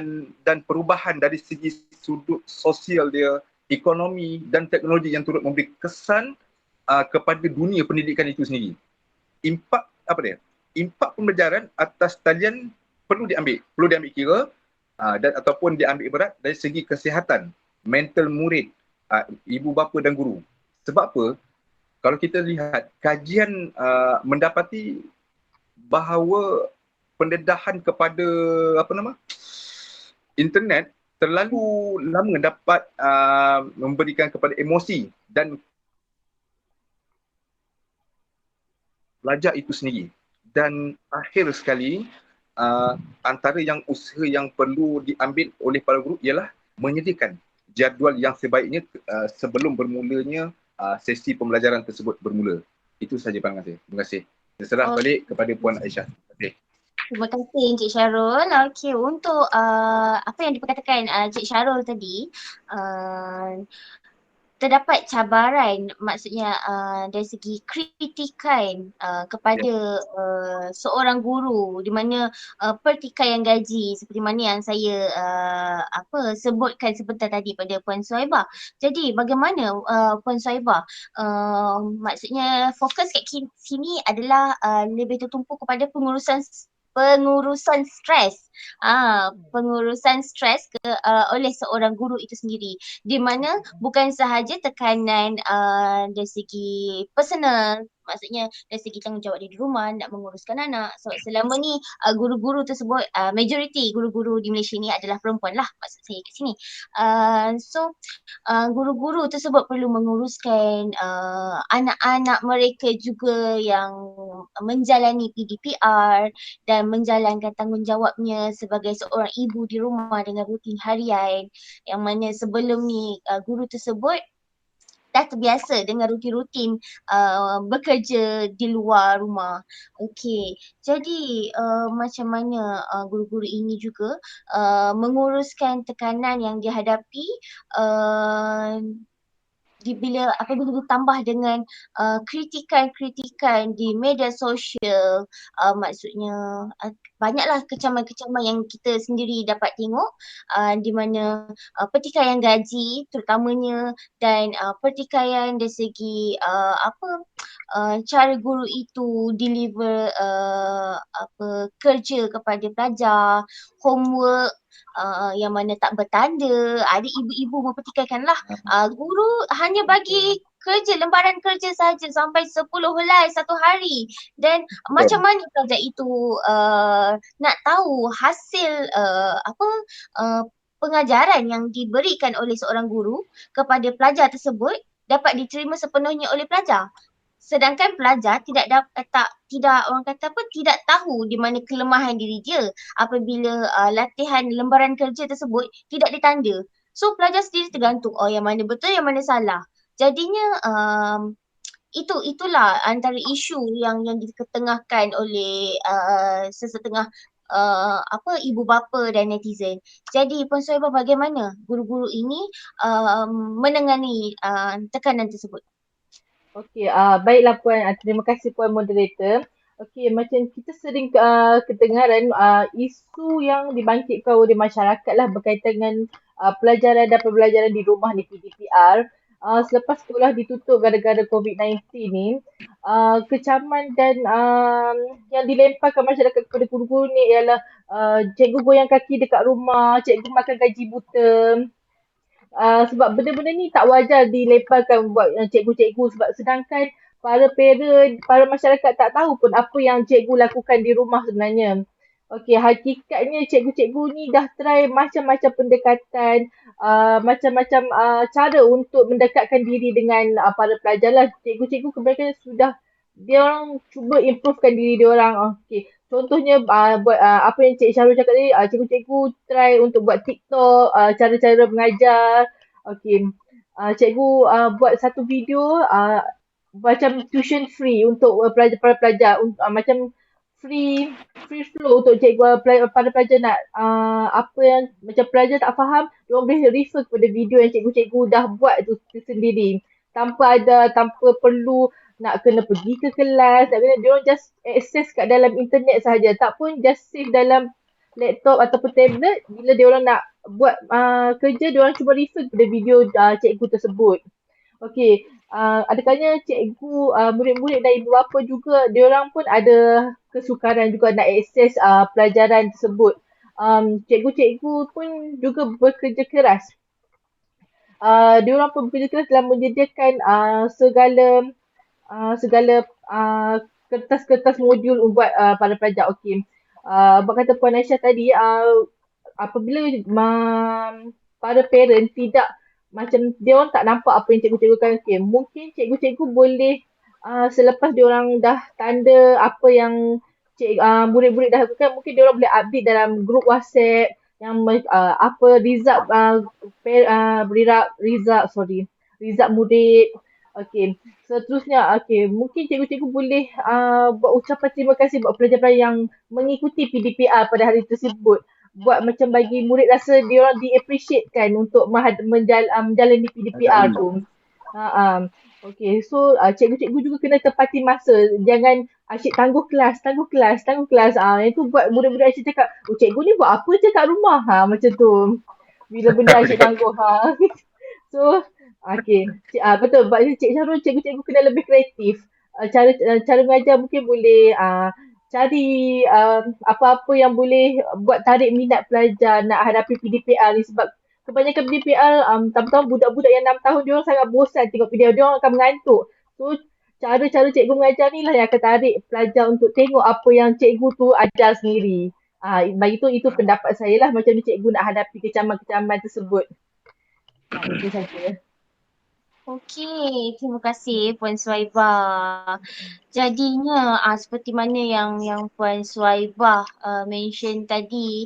dan perubahan dari segi sudut sosial dia, ekonomi dan teknologi yang turut memberi kesan kepada dunia pendidikan itu sendiri. Impak pembelajaran atas talian perlu diambil kira dan ataupun diambil berat dari segi kesihatan mental murid, ibu bapa dan guru. Sebab apa? Kalau kita lihat kajian mendapati bahawa pendedahan kepada internet terlalu lama dapat memberikan kepada emosi dan pelajar itu sendiri. Dan akhir sekali antara usaha yang perlu diambil oleh para guru ialah menyediakan jadual yang sebaiknya sebelum bermulanya sesi pembelajaran tersebut bermula. Itu sahaja pandangan saya. Terima kasih. Saya serah balik kepada Puan Aisyah. Terima kasih. Terima kasih Encik Syarul. Okey, untuk apa yang diperkatakan Encik Syarul tadi, terdapat cabaran, maksudnya dari segi kritikan kepada seorang guru, di mana pertikaian gaji seperti mana yang saya sebutkan sebentar tadi pada Puan Suhaibah. Jadi bagaimana Puan Suhaibah, maksudnya fokus kat sini adalah lebih tertumpu kepada pengurusan stres, pengurusan stres oleh seorang guru itu sendiri, di mana bukan sahaja tekanan dari segi personal, maksudnya dari segi tanggungjawab dia di rumah nak menguruskan anak. So selama ni guru-guru tersebut, majoriti guru-guru di Malaysia ni adalah perempuan lah, maksud saya kat sini. Guru-guru tersebut perlu menguruskan anak-anak mereka juga yang menjalani PDPR dan menjalankan tanggungjawabnya sebagai seorang ibu di rumah dengan rutin harian, yang mana sebelum ni guru tersebut dah terbiasa dengan rutin-rutin bekerja di luar rumah. Okey, jadi macam mana guru-guru ini juga menguruskan tekanan yang dihadapi apabila ditambah dengan kritikan-kritikan di media sosial, maksudnya banyaklah kecaman-kecaman yang kita sendiri dapat tengok, di mana pertikaian gaji terutamanya, dan pertikaian dari segi cara guru itu deliver kerja kepada pelajar, homework yang mana tak bertanda. Ada ibu-ibu mempertikaikanlah guru hanya bagi kerja, lembaran kerja saja sampai 10 helai satu hari, dan macam mana pelajar itu nak tahu hasil pengajaran yang diberikan oleh seorang guru kepada pelajar tersebut dapat diterima sepenuhnya oleh pelajar. Sedangkan pelajar tidak orang kata apa, tidak tahu di mana kelemahan diri dia apabila latihan lembaran kerja tersebut tidak ditanda. So pelajar sendiri tergantung yang mana betul, yang mana salah. Jadinya itulah antara isu yang diketengahkan oleh sesetengah ibu bapa dan netizen. Jadi Puan Suhaibah, bagaimana guru-guru ini menangani tekanan tersebut? Okey, baiklah Puan. Terima kasih Puan Moderator. Okey, macam kita sering kedengaran isu yang dibangkitkan oleh masyarakat lah berkaitan dengan pelajaran dan pembelajaran di rumah ni, PDPR. Selepas sekolah ditutup gara-gara COVID-19 ni, kecaman dan yang dilemparkan masyarakat kepada guru-guru ni ialah cikgu goyang kaki dekat rumah, cikgu makan gaji buta. Sebab benda-benda ni tak wajar dilemparkan buat cikgu-cikgu, sebab sedangkan para parent, para masyarakat tak tahu pun apa yang cikgu lakukan di rumah sebenarnya. Okey, hakikatnya cikgu-cikgu ni dah try macam-macam pendekatan, macam-macam cara untuk mendekatkan diri dengan para pelajar lah. Cikgu-cikgu kebanyakan sudah, dia orang cuba improvekan diri dia orang. Okey, contohnya buat apa yang Cik Syarul cakap tadi, cikgu-cikgu try untuk buat TikTok, cara-cara mengajar. Okey, cikgu buat satu video macam tuition free untuk para pelajar, macam free flow untuk cikgu, para pelajar nak apa yang macam pelajar tak faham, dia orang boleh refer kepada video yang cikgu-cikgu dah buat tu sendiri, tanpa perlu nak kena pergi ke kelas, dia orang just access kat dalam internet sahaja, tak pun just save dalam laptop ataupun tablet. Bila dia orang nak buat kerja, dia orang cuba refer kepada video cikgu tersebut. Okey, ada kalanya cikgu, murid-murid dan ibu bapa juga, dia orang pun ada kesukaran juga nak akses pelajaran tersebut. Cikgu-cikgu pun juga bekerja keras. Dia orang pun bekerja keras dalam menyediakan segala kertas-kertas modul buat para pelajar. Okey. Berkata Puan Aisyah tadi, apabila para parent tidak, macam dia orang tak nampak apa yang cikgu-cikgu kan, mungkin cikgu-cikgu boleh selepas dia orang dah tanda apa yang murid-murid dah lakukan, mungkin dia orang boleh update dalam grup WhatsApp yang apa result result murid. Okey, seterusnya, mungkin cikgu-cikgu boleh buat ucapan terima kasih buat pelajar-pelajar yang mengikuti PDPR pada hari tersebut. Buat macam bagi murid rasa dia orang di-appreciatekan untuk menjalani PDPR tu. Okey, so cikgu-cikgu juga kena tepati masa. Jangan asyik tangguh kelas. Itu buat murid-murid asyik cakap, cikgu ni buat apa je kat rumah? Macam tu. Bila benda asyik tangguh. So, betul. Cik Syarul, cikgu-cikgu kena lebih kreatif. Cara mengajar mungkin boleh cari apa-apa yang boleh buat tarik minat pelajar nak hadapi PDPR ni, sebab kebanyakan PDPR tahun-tahun budak-budak yang 6 tahun, dia orang sangat bosan tengok video, dia orang akan mengantuk. So cara-cara cikgu mengajar ni lah yang akan tarik pelajar untuk tengok apa yang cikgu tu ajar sendiri. Bagi tu, itu pendapat saya lah, macam ni cikgu nak hadapi kecaman-kecaman tersebut. Itu saja. Okey, terima kasih Puan Suhaibah. Jadinya seperti mana yang Puan Suhaibah mention tadi,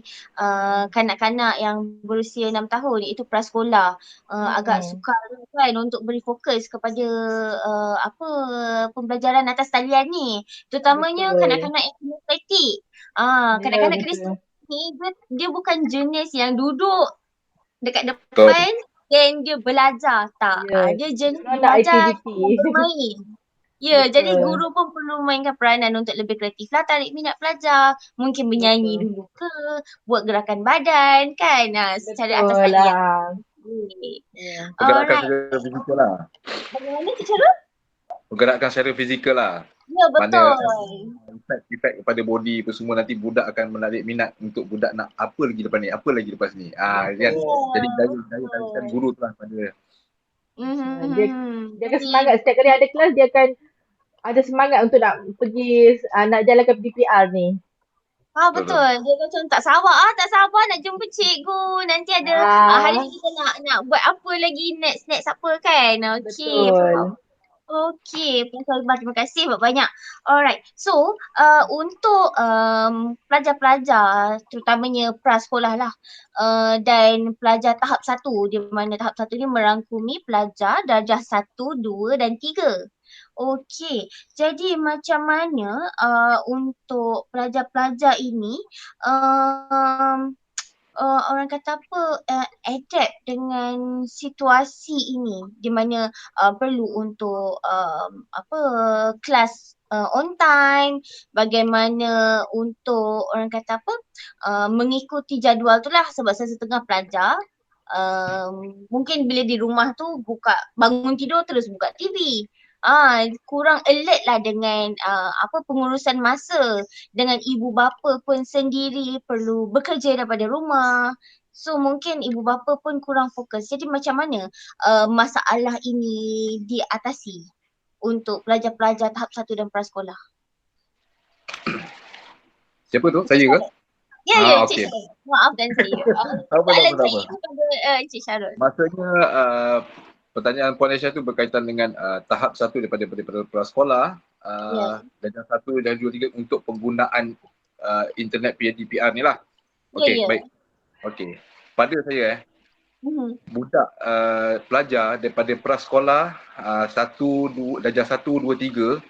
kanak-kanak yang berusia 6 tahun iaitu prasekolah agak sukar kan untuk beri fokus kepada pembelajaran atas talian ni. Terutamanya kanak-kanak yang kinestetik. Kanak-kanak kinestetik ni dia bukan jenis yang duduk dekat depan dan dia belajar, tak. Dia jenis belajar bermain. Jadi guru pun perlu mainkan peranan untuk lebih kreatif lah, tarik minat pelajar. Mungkin bernyanyi dulu ke, buat gerakan badan kan, secara atas talian. Pergerakan secara fizikal lah. Bagaimana Cik Syarul? pergerakan secara fizikal lah. Ya, Mana betul. efek kepada body apa semua, nanti budak akan menarik minat untuk budak nak apa lagi lepas ni, apa lagi lepas ni. Kan. Ya, Jadi daya tarikan betul. guru tu lah pada Dia akan Jadi, semangat setiap kali ada kelas, dia akan ada semangat untuk nak pergi nak jalankan DPR ni. betul. betul. Dia macam tak sabar nak jumpa cikgu. Nanti ada hari Ah, ni kita nak buat apa lagi, next apa kan. Okey, faham. betul. Okey, Puan Salbah, terima kasih banyak. Alright, so untuk pelajar-pelajar terutamanya prasekolah lah dan pelajar tahap 1, di mana tahap 1 ni merangkumi pelajar darjah 1, 2 dan 3. Okey, jadi macam mana untuk pelajar-pelajar ini um, orang kata apa adapt dengan situasi ini di mana perlu untuk apa kelas on time, bagaimana untuk orang kata apa mengikuti jadual tu lah, sebab saya setengah pelajar mungkin bila di rumah tu bangun tidur terus buka TV. Kurang alert lah dengan apa pengurusan masa, dengan ibu bapa pun sendiri perlu bekerja daripada rumah. So mungkin ibu bapa pun kurang fokus. Jadi macam mana masalah ini diatasi untuk pelajar-pelajar tahap 1 dan prasekolah? Siapa tu? Encik Saya ke? Syarul. Ya, Encik Okey. Syarul. Maafkan saya. Apa Soalan tak saya apa. kepada Encik Syarul. Maksudnya pertanyaan Puan Aisyah tu berkaitan dengan tahap 1 daripada prasekolah, Ya. darjah 1 dan 2, 3 untuk penggunaan internet PDPR ni lah. Okey, Ya. baik. Okey. Pada saya budak pelajar daripada prasekolah 1, 2, darjah 1, 2, 3,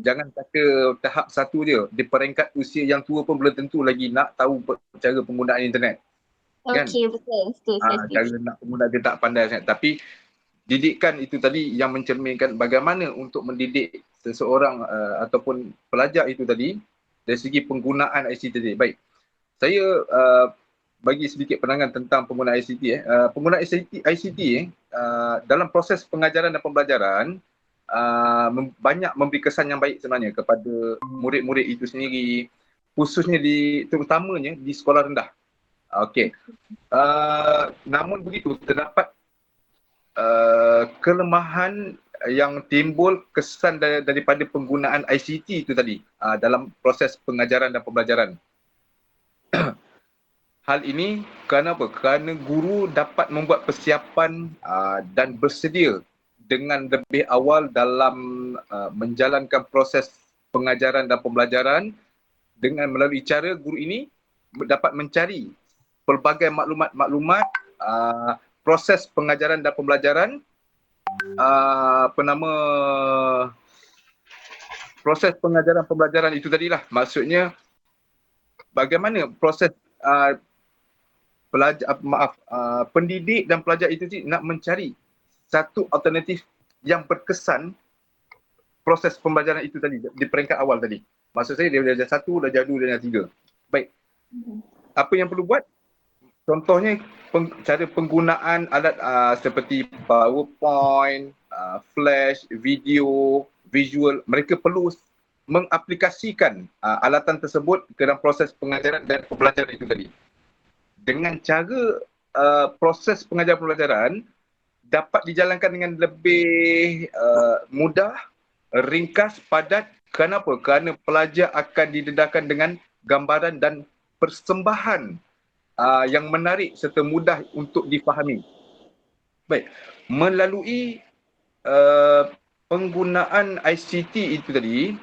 jangan kata tahap 1 dia, di peringkat usia yang tua pun belum tentu lagi nak tahu cara penggunaan internet. Kan? Okey, betul. Saya setuju. Cara nak penggunaan dia tak pandai sangat. Tapi didikan itu tadi yang mencerminkan bagaimana untuk mendidik seseorang ataupun pelajar itu tadi dari segi penggunaan ICT tadi. Baik. Saya bagi sedikit pandangan tentang penggunaan ICT. Penggunaan ICT dalam proses pengajaran dan pembelajaran banyak memberi kesan yang baik sebenarnya kepada murid-murid itu sendiri, khususnya terutamanya di sekolah rendah. Okey. Namun begitu terdapat kelemahan yang timbul kesan daripada penggunaan ICT itu tadi dalam proses pengajaran dan pembelajaran. Hal ini kerana apa? Kerana guru dapat membuat persiapan dan bersedia dengan lebih awal dalam menjalankan proses pengajaran dan pembelajaran, dengan melalui cara guru ini dapat mencari pelbagai maklumat-maklumat proses pengajaran dan pembelajaran, proses pengajaran pembelajaran itu tadilah, maksudnya bagaimana proses pendidik dan pelajar itu nak mencari satu alternatif yang berkesan proses pembelajaran itu tadi di peringkat awal tadi. Maksud saya dari darjah 1, darjah 2, darjah 3. Baik. Apa yang perlu buat? Contohnya cara penggunaan alat seperti PowerPoint, Flash, video, visual. Mereka perlu mengaplikasikan alatan tersebut ke dalam proses pengajaran dan pembelajaran itu tadi. Dengan cara proses pengajaran pembelajaran dapat dijalankan dengan lebih mudah, ringkas, padat. Kenapa? Kerana pelajar akan didedahkan dengan gambaran dan persembahan yang menarik serta mudah untuk difahami. Baik, melalui penggunaan ICT itu tadi,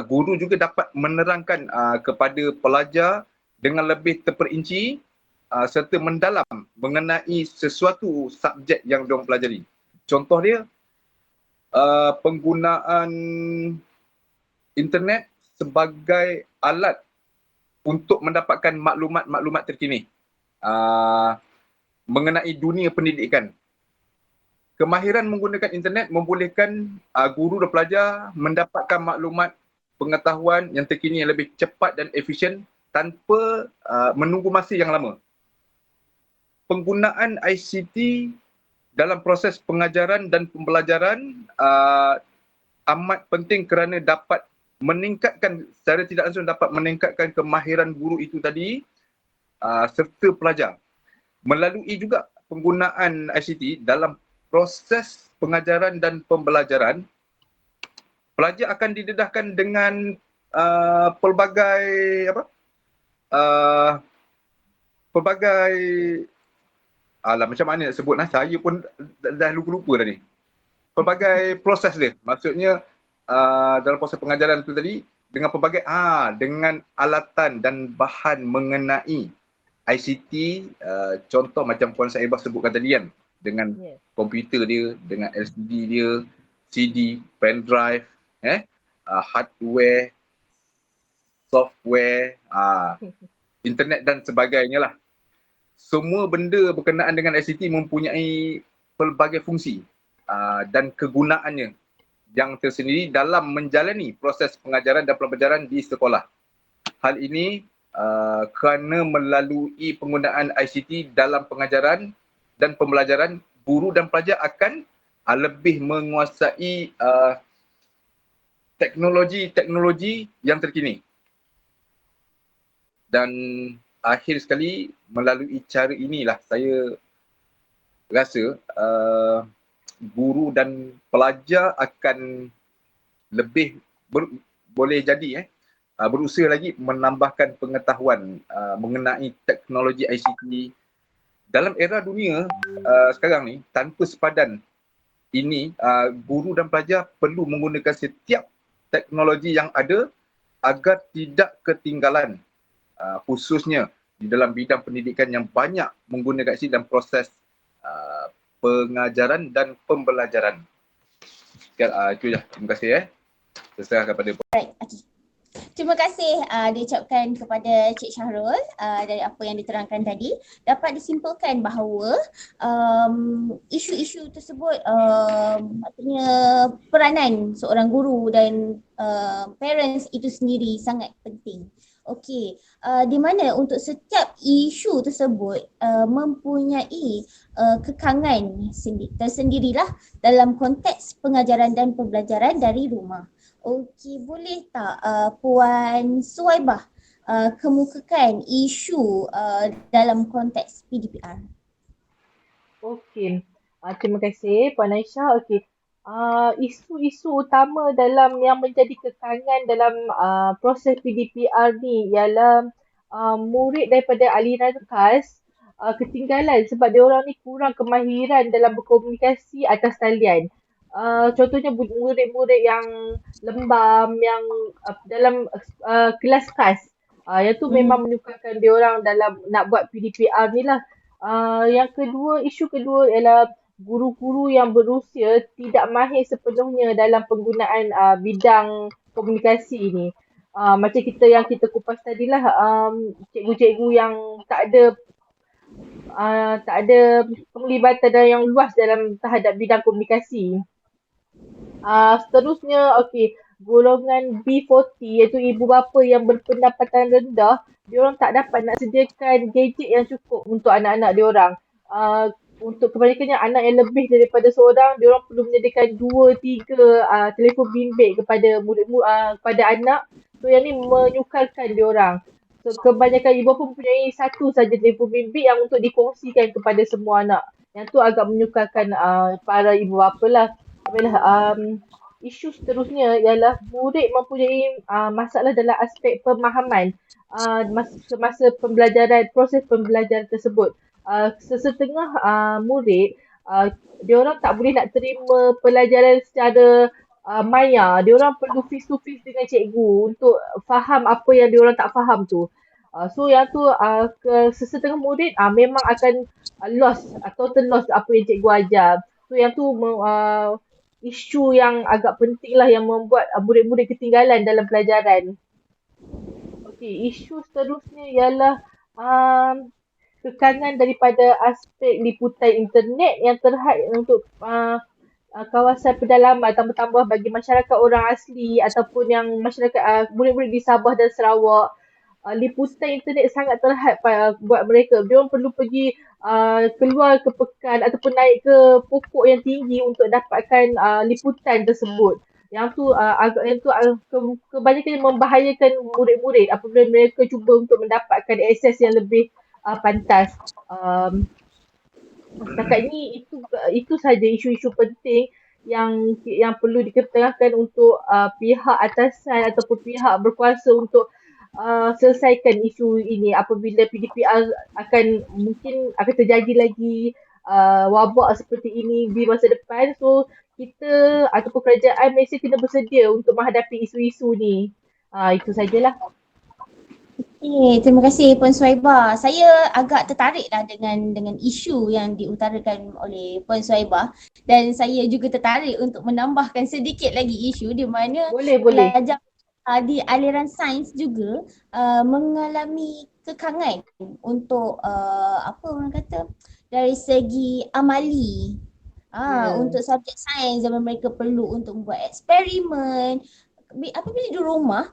guru juga dapat menerangkan kepada pelajar dengan lebih terperinci serta mendalam mengenai sesuatu subjek yang diorang pelajari. Contoh dia, penggunaan internet sebagai alat untuk mendapatkan maklumat-maklumat terkini mengenai dunia pendidikan. Kemahiran menggunakan internet membolehkan guru dan pelajar mendapatkan maklumat pengetahuan yang terkini yang lebih cepat dan efisien tanpa menunggu masa yang lama. Penggunaan ICT dalam proses pengajaran dan pembelajaran amat penting kerana dapat meningkatkan, secara tidak langsung dapat meningkatkan kemahiran guru itu tadi serta pelajar. Melalui juga penggunaan ICT dalam proses pengajaran dan pembelajaran, pelajar akan didedahkan dengan pelbagai pelbagai macam mana nak sebut saya pun dah lupa-lupa dah ni. Pelbagai proses dia. Maksudnya dalam proses pengajaran tu tadi dengan pelbagai dengan alatan dan bahan mengenai ICT, contoh macam Puan Saibah sebutkan tadi kan, dengan komputer dia, dengan LCD dia, CD, pen drive, hardware, software, internet dan sebagainya lah. Semua benda berkenaan dengan ICT mempunyai pelbagai fungsi dan kegunaannya yang tersendiri dalam menjalani proses pengajaran dan pembelajaran di sekolah. Hal ini kerana melalui penggunaan ICT dalam pengajaran dan pembelajaran, guru dan pelajar akan lebih menguasai teknologi-teknologi yang terkini. Dan akhir sekali, melalui cara inilah saya rasa guru dan pelajar akan lebih boleh jadi berusaha lagi menambahkan pengetahuan mengenai teknologi ICT. Dalam era dunia sekarang ni, tanpa sepadan ini, guru dan pelajar perlu menggunakan setiap teknologi yang ada agar tidak ketinggalan, khususnya di dalam bidang pendidikan yang banyak menggunakan ICT dalam proses pengajaran dan pembelajaran. Itu je. Terima kasih. Saya serahkan kepada Right. Okay. Terima kasih diucapkan kepada Cik Syahrul dari apa yang diterangkan tadi. Dapat disimpulkan bahawa isu-isu tersebut maksudnya peranan seorang guru dan parents itu sendiri sangat penting. Okey, di mana untuk setiap isu tersebut mempunyai kekangan tersendirilah dalam konteks pengajaran dan pembelajaran dari rumah. Okey, boleh tak Puan Suwaibah kemukakan isu dalam konteks PDPR? Okey, terima kasih Puan Aisyah. Okey, isu-isu utama dalam yang menjadi kekangan dalam proses PDPR ni ialah murid daripada aliran khas ketinggalan sebab dia orang ni kurang kemahiran dalam berkomunikasi atas talian. Contohnya murid-murid yang lembam, yang dalam kelas khas, yang tu memang menyukarkan dia orang dalam nak buat PDPR ni lah. Yang kedua, isu kedua ialah guru-guru yang berusia tidak mahir sepenuhnya dalam penggunaan bidang komunikasi ni. Macam kita kupas tadilah, cikgu-cikgu yang tak ada penglibatan yang luas dalam terhadap bidang komunikasi. Seterusnya, golongan B40 iaitu ibu bapa yang berpendapatan rendah, diorang tak dapat nak sediakan gadget yang cukup untuk anak-anak diorang. Untuk kebanyakannya anak yang lebih daripada seorang, diorang perlu menyediakan 2-3 telefon bimbit kepada kepada anak. So yang ni menyukarkan diorang. So kebanyakan ibu bapa mempunyai satu saja telefon bimbit yang untuk dikongsikan kepada semua anak. Yang tu agak menyukarkan para ibu bapa lah. Isu seterusnya ialah murid mempunyai masalah dalam aspek pemahaman semasa pembelajaran, proses pembelajaran tersebut. Sesetengah murid, diorang tak boleh nak terima pelajaran secara maya. Diorang perlu face to face dengan cikgu untuk faham apa yang diorang tak faham tu. So yang tu sesetengah murid memang akan lost, total lost apa yang cikgu ajar. So yang tu isu yang agak penting lah yang membuat murid-murid ketinggalan dalam pelajaran. Okey, isu seterusnya ialah kekangan daripada aspek liputan internet yang terhad untuk kawasan pedalaman, tambah-tambah bagi masyarakat orang asli ataupun yang masyarakat murid-murid di Sabah dan Sarawak. Liputan internet sangat terhad buat mereka. Mereka perlu pergi keluar ke pekan ataupun naik ke pokok yang tinggi untuk dapatkan liputan tersebut. yang tu agak yang tu kebanyakan membahayakan murid-murid apabila mereka cuba untuk mendapatkan akses yang lebih pantas. Setakat ini itu saja isu-isu penting yang perlu diketengahkan untuk pihak atasan ataupun pihak berkuasa untuk selesaikan isu ini apabila PDPR mungkin akan terjadi lagi wabak seperti ini di masa depan. So kita ataupun kerajaan Malaysia kena bersedia untuk menghadapi isu-isu ni. Itu sajalah. Terima kasih Puan Suhaibah. Saya agak tertariklah dengan isu yang diutarakan oleh Puan Suhaibah dan saya juga tertarik untuk menambahkan sedikit lagi isu di mana Boleh. pelajar di aliran sains juga mengalami kekangan untuk apa orang kata dari segi amali. Untuk subjek sains zaman mereka perlu untuk membuat eksperimen apabila di rumah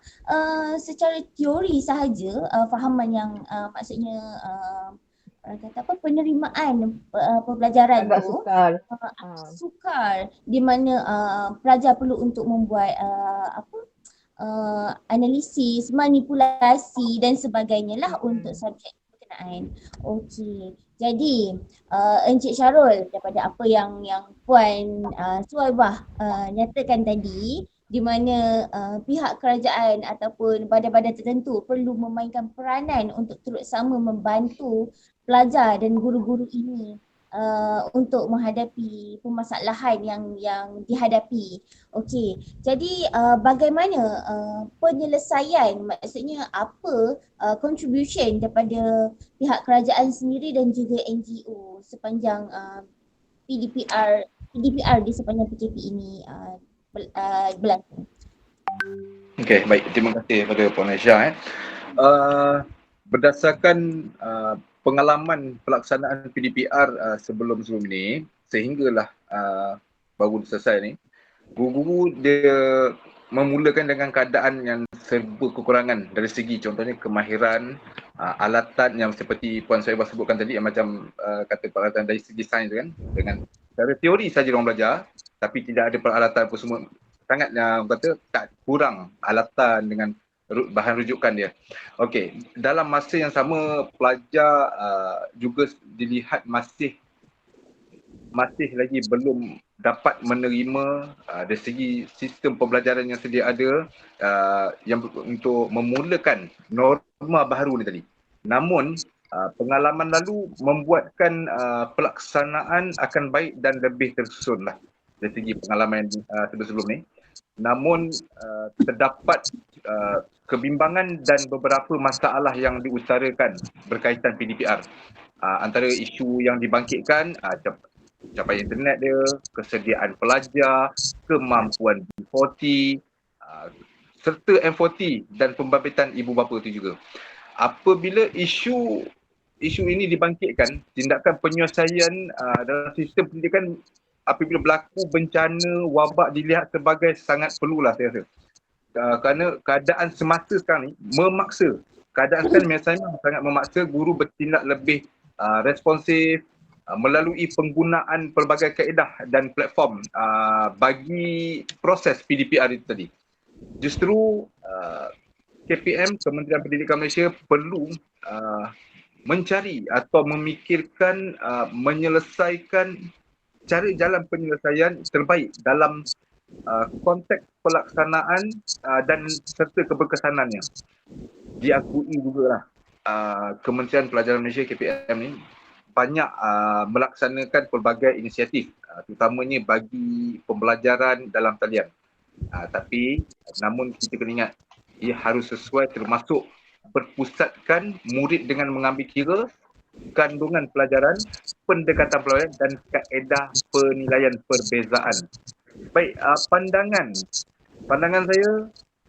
secara teori sahaja fahaman yang maksudnya orang kata apa penerimaan pembelajaran Agak tu sukar di mana pelajar perlu untuk membuat analisis, manipulasi dan sebagainya lah untuk subjek berkenaan. Okey. Jadi Encik Syarul, daripada apa yang Puan Suhaibah nyatakan tadi, di mana pihak kerajaan ataupun badan-badan tertentu perlu memainkan peranan untuk turut sama membantu pelajar dan guru-guru ini untuk menghadapi permasalahan yang dihadapi. Okey, jadi bagaimana penyelesaian, maksudnya apa contribution daripada pihak kerajaan sendiri dan juga NGO sepanjang PDPR di sepanjang PKP ini berlaku. Okey, baik. Terima kasih kepada Puan Aisyah. Berdasarkan pengalaman pelaksanaan PDPR sebelum ni, sehinggalah baru selesai ni, guru-guru dia memulakan dengan keadaan yang serba kekurangan dari segi contohnya kemahiran, alatan yang seperti Puan Suhaibah sebutkan tadi yang macam kata peralatan dari segi sains kan, dengan secara teori saja orang belajar tapi tidak ada peralatan apa semua, sangat kata tak kurang alatan dengan bahan rujukan dia. Okey, dalam masa yang sama pelajar juga dilihat masih lagi belum dapat menerima dari segi sistem pembelajaran yang sedia ada yang untuk memulakan norma baru ni tadi. Namun pengalaman lalu membuatkan pelaksanaan akan baik dan lebih tersusun lah dari segi pengalaman sebelum ni. Namun terdapat kebimbangan dan beberapa masalah yang diutarakan berkaitan PDPR. Antara isu yang dibangkitkan capaian internet dia, kesediaan pelajar, kemampuan B40, serta M40 dan pembabit ibu bapa itu juga. Apabila isu ini dibangkitkan, tindakan penyelesaian dalam sistem pendidikan apabila berlaku bencana wabak dilihat sebagai sangat perlulah saya rasa. Kerana keadaan semasa sekarang ni memaksa. Keadaan sekarang biasanya sangat memaksa guru bertindak lebih responsif melalui penggunaan pelbagai kaedah dan platform bagi proses PDPR itu tadi. Justru KPM, Kementerian Pendidikan Malaysia perlu mencari atau memikirkan menyelesaikan cara jalan penyelesaian terbaik dalam konteks pelaksanaan dan serta keberkesanannya. Diakui jugalah Kementerian Pelajaran Malaysia KPM ni banyak melaksanakan pelbagai inisiatif terutamanya bagi pembelajaran dalam talian. Tapi namun kita kena ingat ia harus sesuai termasuk berpusatkan murid dengan mengambil kira kandungan pelajaran, pendekatan pelajaran dan kaedah penilaian perbezaan. Baik, pandangan saya,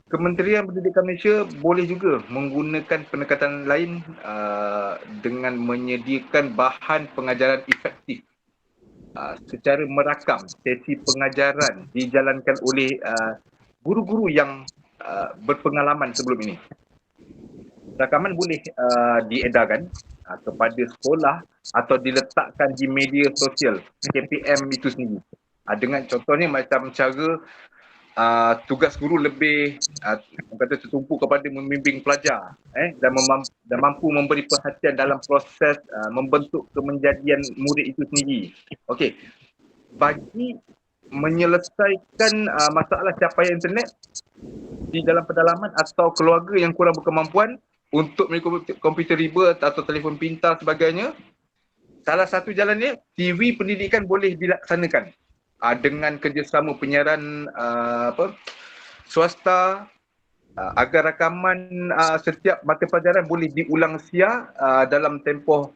Kementerian Pendidikan Malaysia boleh juga menggunakan pendekatan lain dengan menyediakan bahan pengajaran efektif secara merakam sesi pengajaran dijalankan oleh guru-guru yang berpengalaman sebelum ini. Rakaman boleh diedarkan kepada sekolah atau diletakkan di media sosial KPM itu sendiri. Dengan contohnya macam cara tugas guru lebih kata tertumpu kepada membimbing pelajar dan mampu memberi perhatian dalam proses membentuk kemenjadian murid itu sendiri. Okey, bagi menyelesaikan masalah capaian internet di dalam pedalaman atau keluarga yang kurang berkemampuan untuk mengikuti komputer riba atau telefon pintar sebagainya, salah satu jalannya TV pendidikan boleh dilaksanakan dengan kerjasama penyiaran swasta agar rakaman setiap mata pelajaran boleh diulang siar dalam tempoh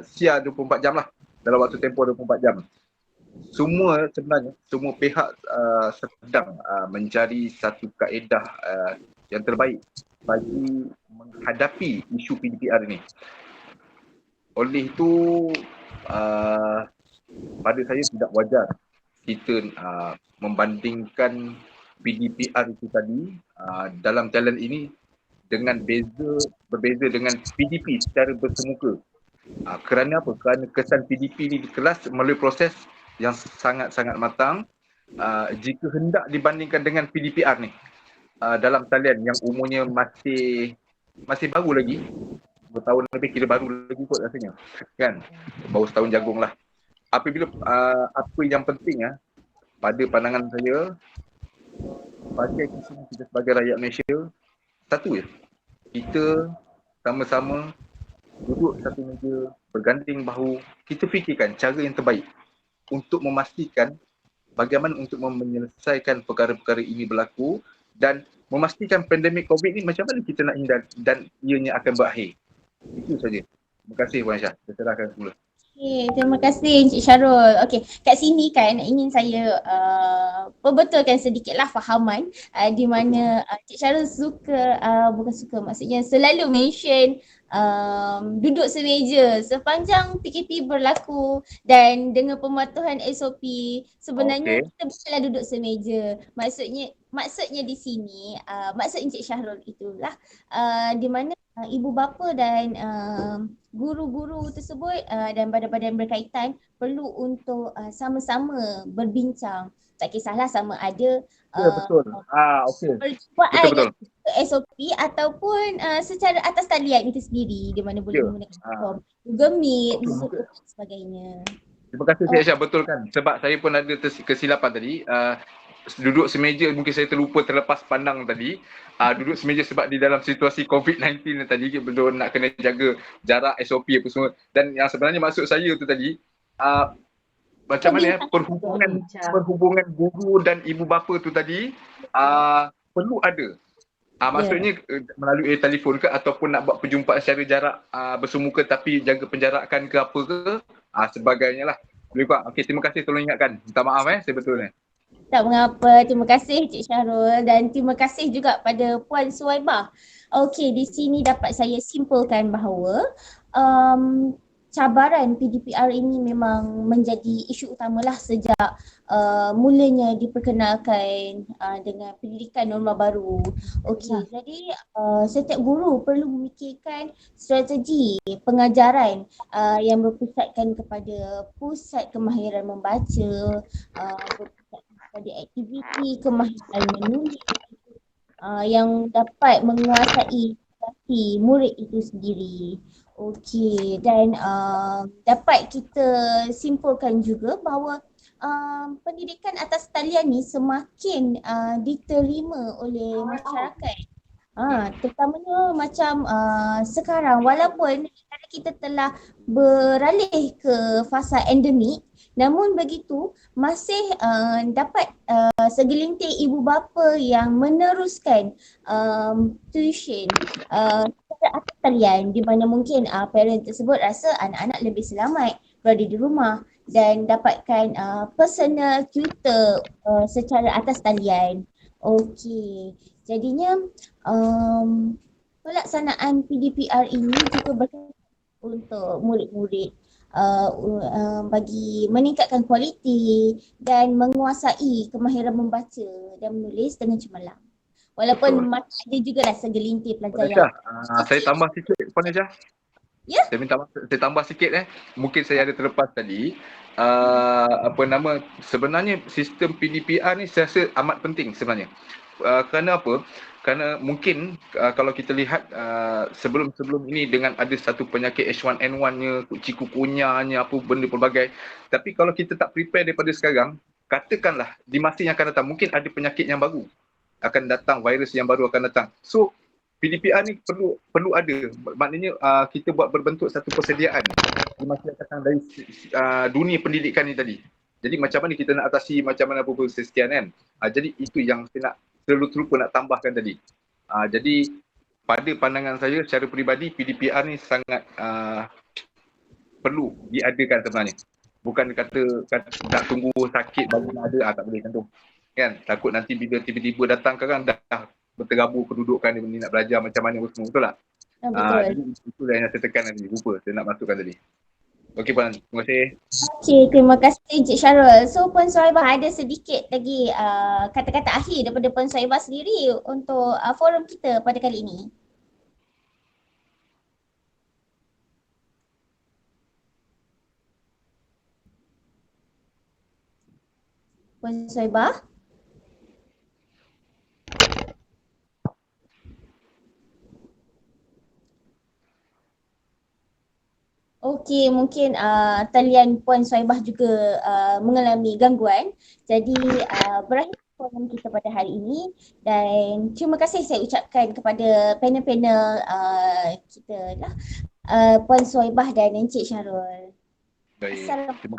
siar 24 jam lah, dalam waktu tempoh 24 jam. Sebenarnya semua pihak sedang mencari satu kaedah yang terbaik bagi menghadapi isu PDPR ini. Oleh itu pada saya tidak wajar kita membandingkan PDPR itu tadi dalam talent ini dengan berbeza dengan PDP secara bersemuka. Kerana apa? Kerana kesan PDP ni di kelas melalui proses yang sangat-sangat matang. Jika hendak dibandingkan dengan PDPR ni dalam talian yang umurnya masih baru lagi, bertahun lebih, kira baru lagi kot rasanya kan, baru setahun jagung lah. Apabila apa yang penting pada pandangan saya, sebagai kita sebagai rakyat Malaysia, satu je, kita sama-sama duduk satu meja, berganding bahu, kita fikirkan cara yang terbaik untuk memastikan bagaimana untuk menyelesaikan perkara-perkara ini berlaku dan memastikan pandemik COVID ni macam mana kita nak hindar dan ianya akan berakhir. Itu saja. Terima kasih Puan Aisyah. Saya serahkan semula. Okay, terima kasih Encik Syarul. Okey, kat sini kan ingin saya perbetulkan sedikitlah fahaman di mana Encik Syarul bukan suka, maksudnya selalu mention duduk semeja sepanjang PKP berlaku dan dengan pematuhan SOP sebenarnya kita bolehlah duduk semeja. Maksudnya di sini maksud Encik Syarul itulah di mana ibu bapa dan guru-guru tersebut dan badan-badan berkaitan perlu untuk sama-sama berbincang. Tak kisahlah sama ada percubaan yang SOP ataupun secara atas talian itu sendiri di mana boleh menggunakan platform Google Meet, Zoom dan sebagainya. Terima kasih Cik Aisyah, betul kan, sebab saya pun ada kesilapan tadi. Duduk semeja, mungkin saya terlepas pandang tadi, duduk semeja sebab di dalam situasi COVID-19 tadi betul nak kena jaga jarak, SOP apa semua. Dan yang sebenarnya maksud saya tu tadi macam mana perhubungan guru dan ibu bapa tu tadi perlu ada. Maksudnya melalui telefon ke ataupun nak buat perjumpaan secara jarak bersemuka tapi jaga penjarakan ke apa ke sebagainya lah. Boleh Pak? Okey, terima kasih, tolong ingatkan. Minta maaf saya betul ni. Tak mengapa, terima kasih Cik Syarul dan terima kasih juga pada Puan Suwaibah. Okey, di sini dapat saya simpulkan bahawa cabaran PDPR ini memang menjadi isu utamalah sejak mulanya diperkenalkan dengan pendidikan norma baru. Okey, jadi setiap guru perlu memikirkan strategi pengajaran yang berpusatkan kepada pusat kemahiran membaca, berpusat kepada aktiviti kemahiran menulis yang dapat menguasai murid itu sendiri. Okey, dan dapat kita simpulkan juga bahawa pendidikan atas talian ni semakin diterima oleh masyarakat. Terutamanya macam sekarang, walaupun kita telah beralih ke fasa endemik, namun begitu masih dapat segelintir ibu bapa yang meneruskan tuition atas talian di mana mungkin parent tersebut rasa anak-anak lebih selamat berada di rumah dan dapatkan personal tutor secara atas talian. Okey, jadinya pelaksanaan PDPR ini juga berkaitan untuk murid-murid bagi meningkatkan kualiti dan menguasai kemahiran membaca dan menulis dengan cemerlang. Walaupun ada jugalah segelintir pelajar yang saya tambah sikit Puan Aisyah. Ya. Saya tambah sikit mungkin saya ada terlepas tadi. Sebenarnya sistem PDPR ni saya rasa amat penting sebenarnya. Kerana apa? Kerana mungkin kalau kita lihat sebelum ini dengan ada satu penyakit H1N1-nya, chikungunya-nya, apa benda pelbagai. Tapi kalau kita tak prepare daripada sekarang, katakanlah di masa yang akan datang mungkin ada penyakit yang baru akan datang, virus yang baru akan datang. So PDPR ni perlu ada. Maknanya kita buat berbentuk satu persediaan di masa yang datang dari dunia pendidikan ni tadi. Jadi macam mana kita nak atasi, macam mana apa-apa sekian kan. Jadi itu yang saya nak terlupa nak tambahkan tadi. Jadi pada pandangan saya secara peribadi PDPR ni sangat perlu diadakan sebenarnya. Bukan kata nak tunggu sakit baru nak ada, tak boleh macam tu. Kan? Takut nanti bila tiba-tiba datang sekarang dah berterabur kedudukan ni nak belajar macam mana semua, betul tak? Jadi itulah yang saya tekan tadi, lupa saya nak masukkan tadi. Okey Puan, terima kasih. Okey, terima kasih Encik Syarul. So Puan Suhaibah ada sedikit lagi kata-kata akhir daripada Puan Suhaibah sendiri untuk forum kita pada kali ini. Puan Suhaibah? Okey, mungkin talian Puan Suhaibah juga mengalami gangguan. Jadi berakhir forum kita pada hari ini dan terima kasih saya ucapkan kepada panel-panel kita lah, Puan Suhaibah dan Encik Syarul. Baik, Assalamualaikum. terima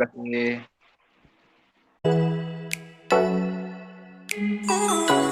kasih.